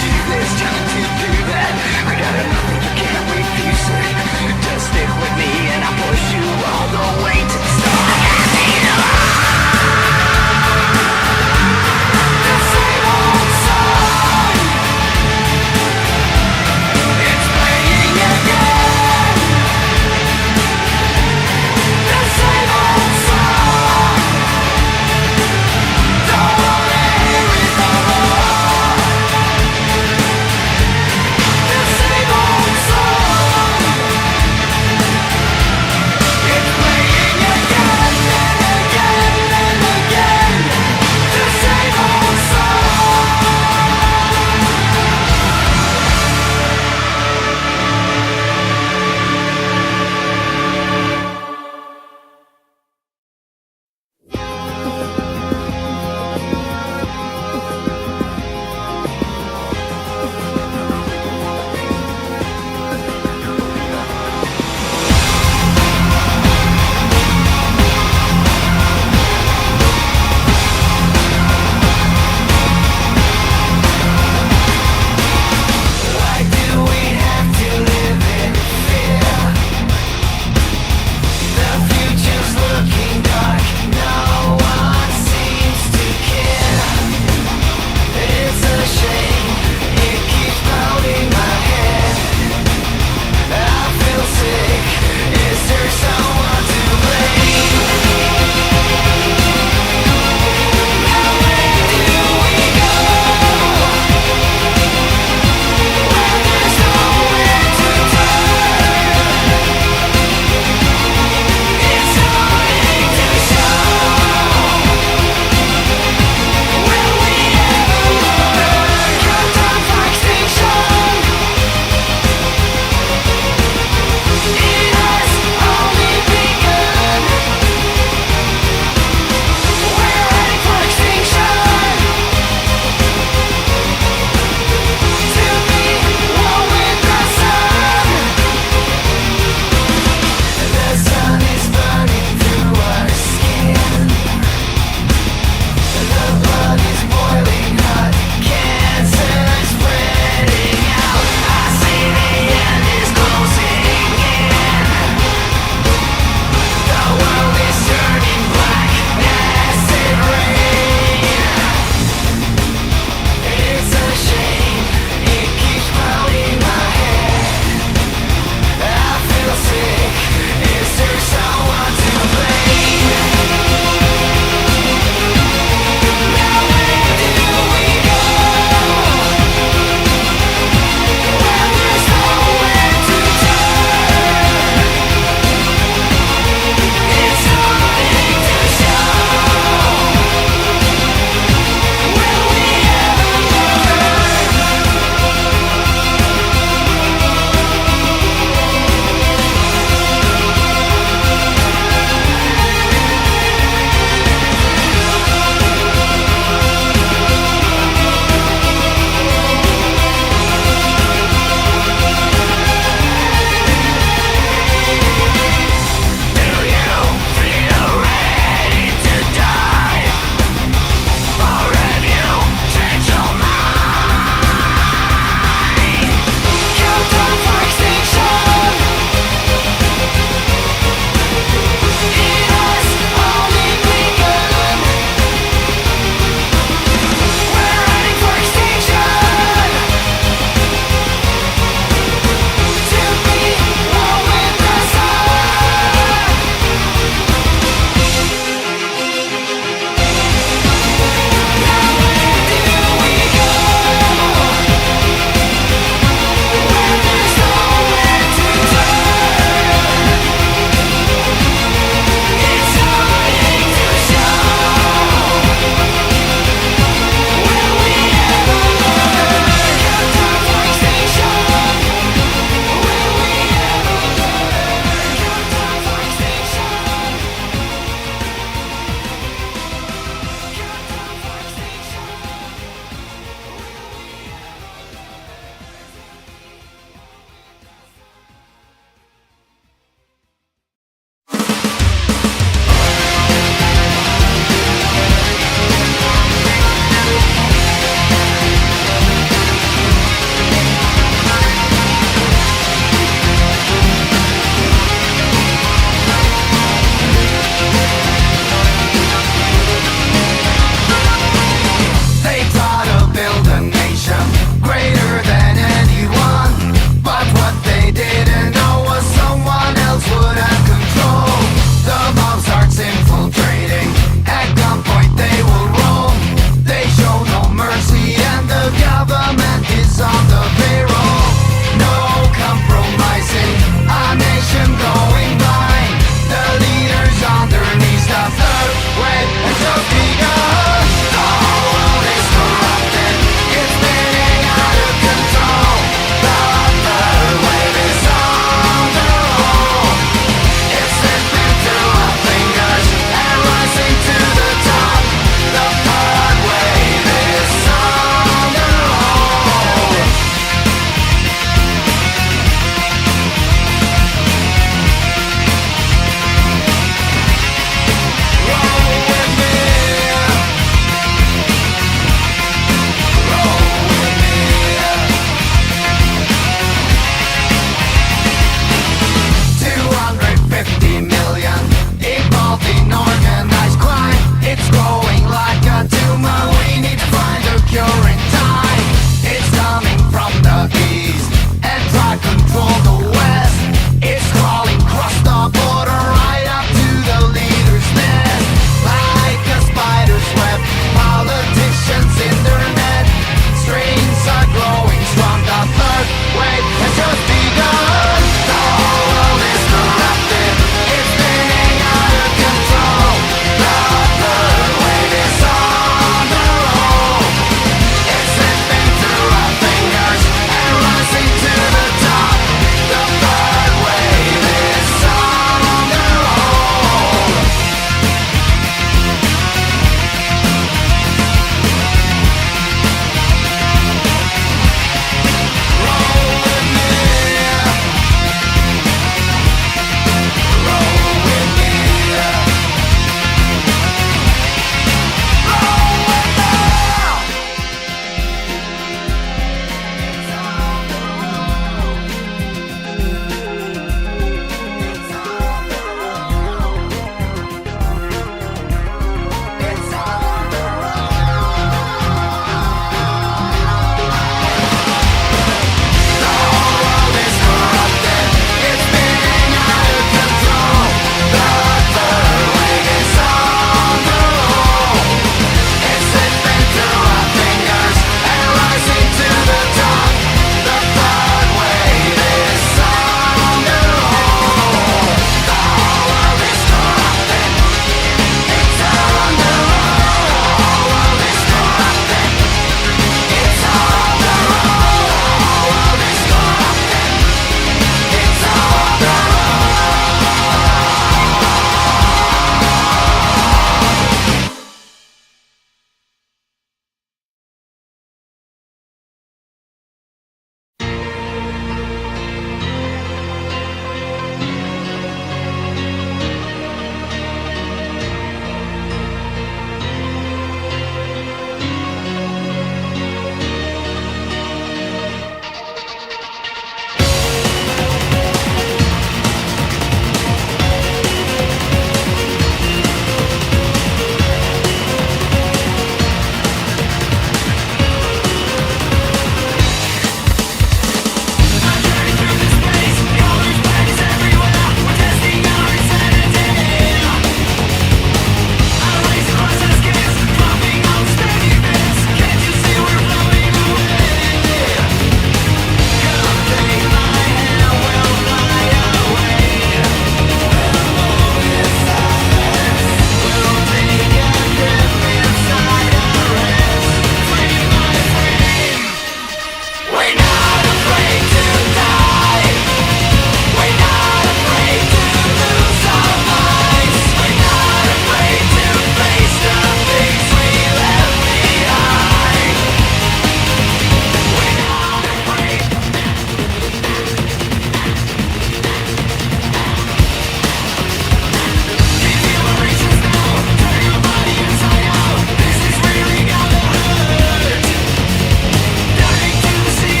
See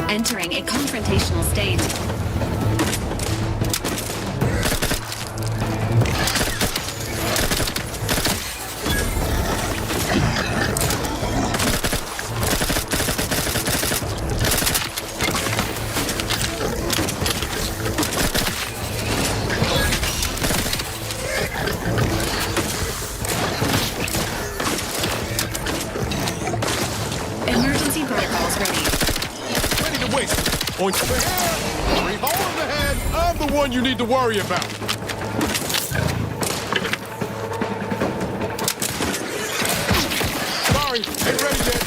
Entering a confrontational state. Emergency protocols ready. Ready to waste. Point to the head. 3 holes in the head. I'm the one you need to worry about. Sorry, ain't ready yet.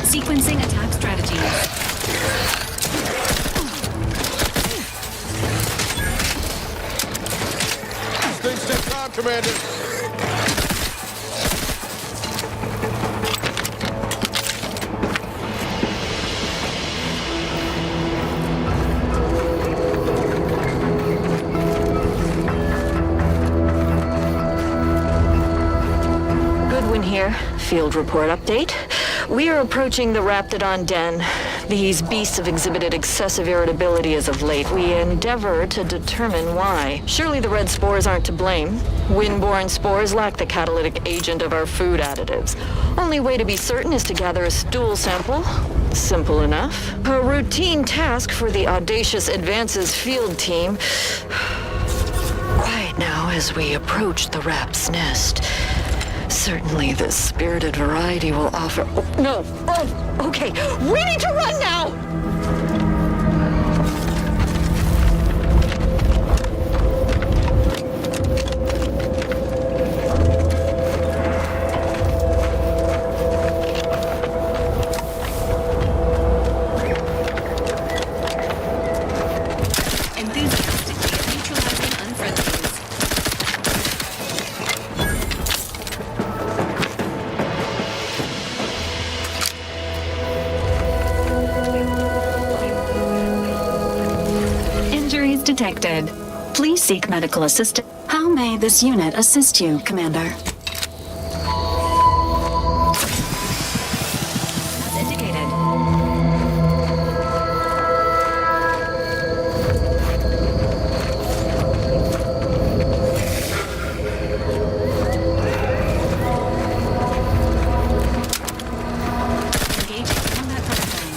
Sequencing attack strategies. Stage step time, Commander. Goodwin here. Field report update. We are approaching the Raptidon den. These beasts have exhibited excessive irritability as of late. We endeavor to determine why. Surely the red spores aren't to blame. Wind-borne spores lack the catalytic agent of our food additives. Only way to be certain is to gather a stool sample. Simple enough. A routine task for the Audacious Advances field team. Quiet now as we approach the rap's nest. Certainly the spirited variety will offer... Oh, no! Oh, okay. We need to run now! Enthusiastically neutralizing unfriendlies. Injuries detected. Please seek medical assistance. How may this unit assist you, Commander? As indicated. Engaging combat protocols.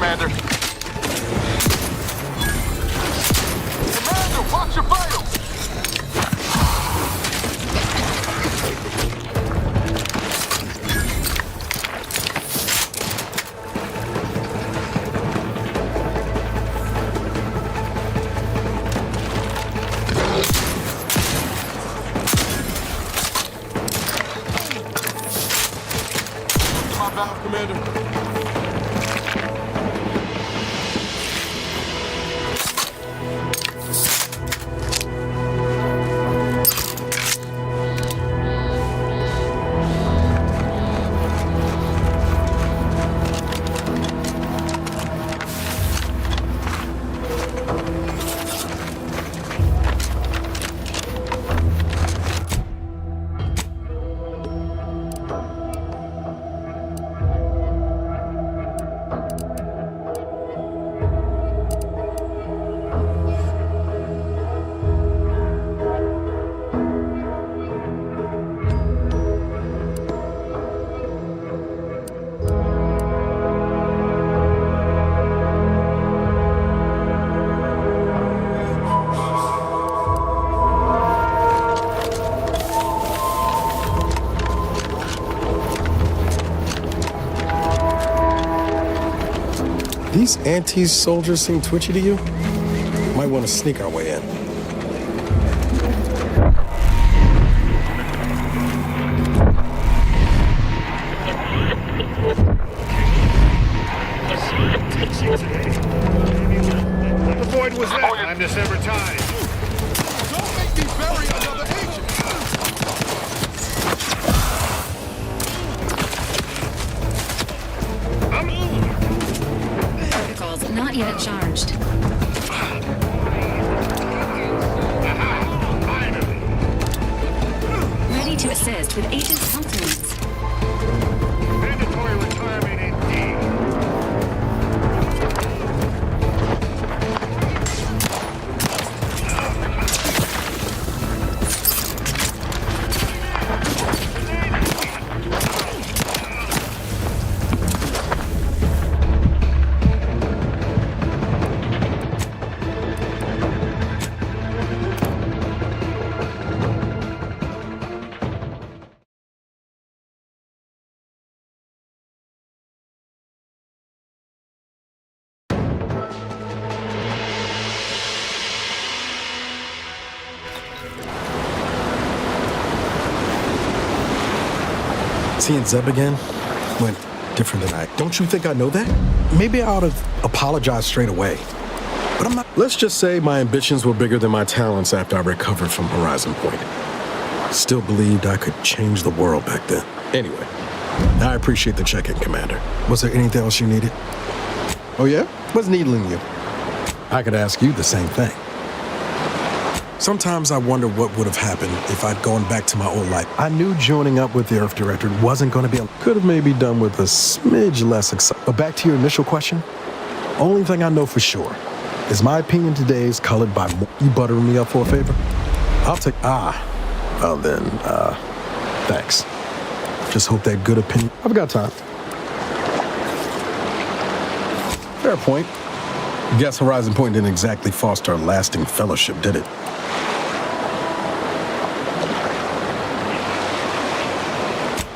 Commander. Commander, watch your vitals! My valve, Commander. These anti-soldiers seem twitchy to you? Might want to sneak our way in. The void was that time December time. Don't make me bury another agent! Protocols not yet charged. Ready to assist with agent's health needs. Mandatory retirement indeed. Seeing Zeb again went different than I. Don't you think I know that? Maybe I ought to apologize straight away. But I'm not. Let's just say my ambitions were bigger than my talents after I recovered from Horizon Point. Still believed I could change the world back then. Anyway, I appreciate the check-in, Commander. Was there anything else you needed? Oh yeah? What's needling you? I could ask you the same thing. Sometimes I wonder what would have happened if I'd gone back to my old life. I knew joining up with the Earth Director wasn't going to be could have maybe done with a smidge less excitement. But back to your initial question, only thing I know for sure is my opinion today is colored by you buttering me up for a favor. I'll take, well then, thanks. Just hope that good opinion, I've got time. Fair point. Guess Horizon Point didn't exactly foster a lasting fellowship, did it?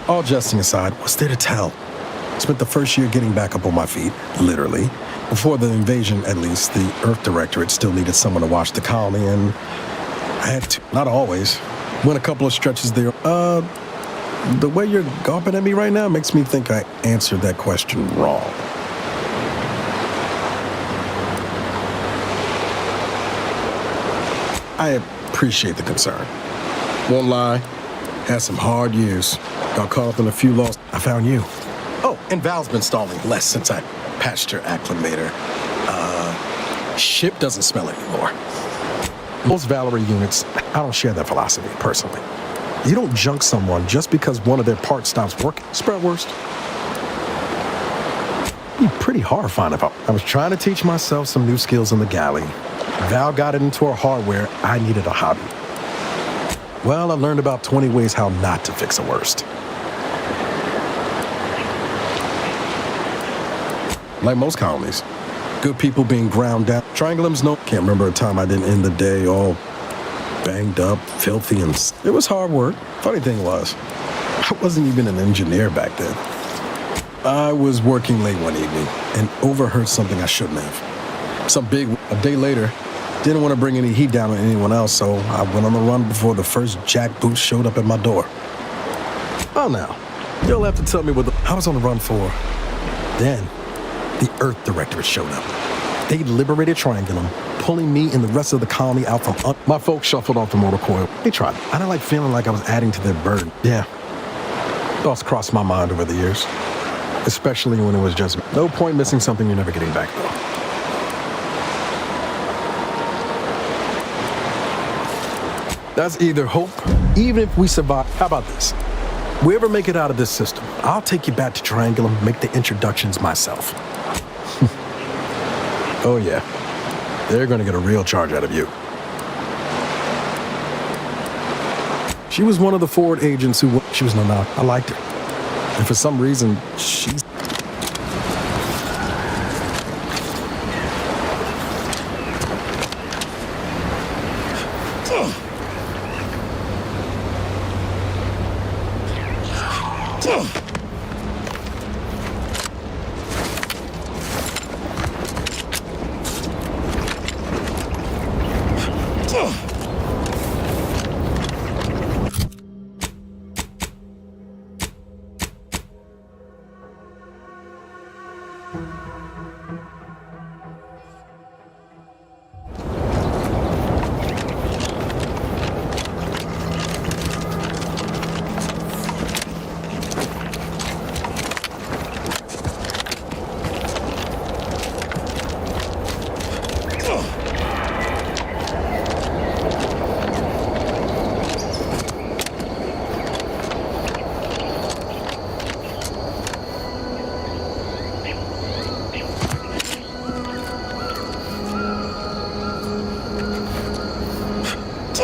All jesting aside, what's there to tell? Spent the first year getting back up on my feet, literally. Before the invasion, at least, the Earth Directorate still needed someone to watch the colony, and I had to. Not always. Went a couple of stretches there. The way you're gawping at me right now makes me think I answered that question wrong. I appreciate the concern. Won't lie, had some hard years. Got caught up in a few lost. I found you. Oh, and Val's been stalling less since I patched her acclimator. Ship doesn't smell anymore. Most Valerie units, I don't share that philosophy personally. You don't junk someone just because one of their parts stops working. Spread worst. It'd be pretty horrifying if I was trying to teach myself some new skills in the galley. Val got it into her hardware. I needed a hobby. Well, I learned about 20 ways how not to fix a worst. like most colonies. Good people being ground down. Triangulum's no... Can't remember a time I didn't end the day all banged up, filthy, and... It was hard work. Funny thing was, I wasn't even an engineer back then. I was working late one evening and overheard something I shouldn't have. A day later, didn't want to bring any heat down on anyone else, so I went on the run before the first jackboot showed up at my door. Oh, now, you'll have to tell me what I was on the run for. Then, the Earth Directorate showed up. They liberated Triangulum, pulling me and the rest of the colony out from my folks shuffled off the motor coil. They tried. I didn't like feeling like I was adding to their burden. Yeah. Thoughts crossed my mind over the years. Especially when it was just no point missing something you're never getting back, though. That's either hope, even if we survive. How about this? We ever make it out of this system, I'll take you back to Triangulum, make the introductions myself. Oh yeah, they're gonna get a real charge out of you. She was one of the forward agents who, she was no knock. I liked her. And for some reason, she's...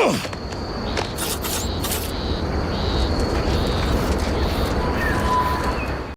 Ugh.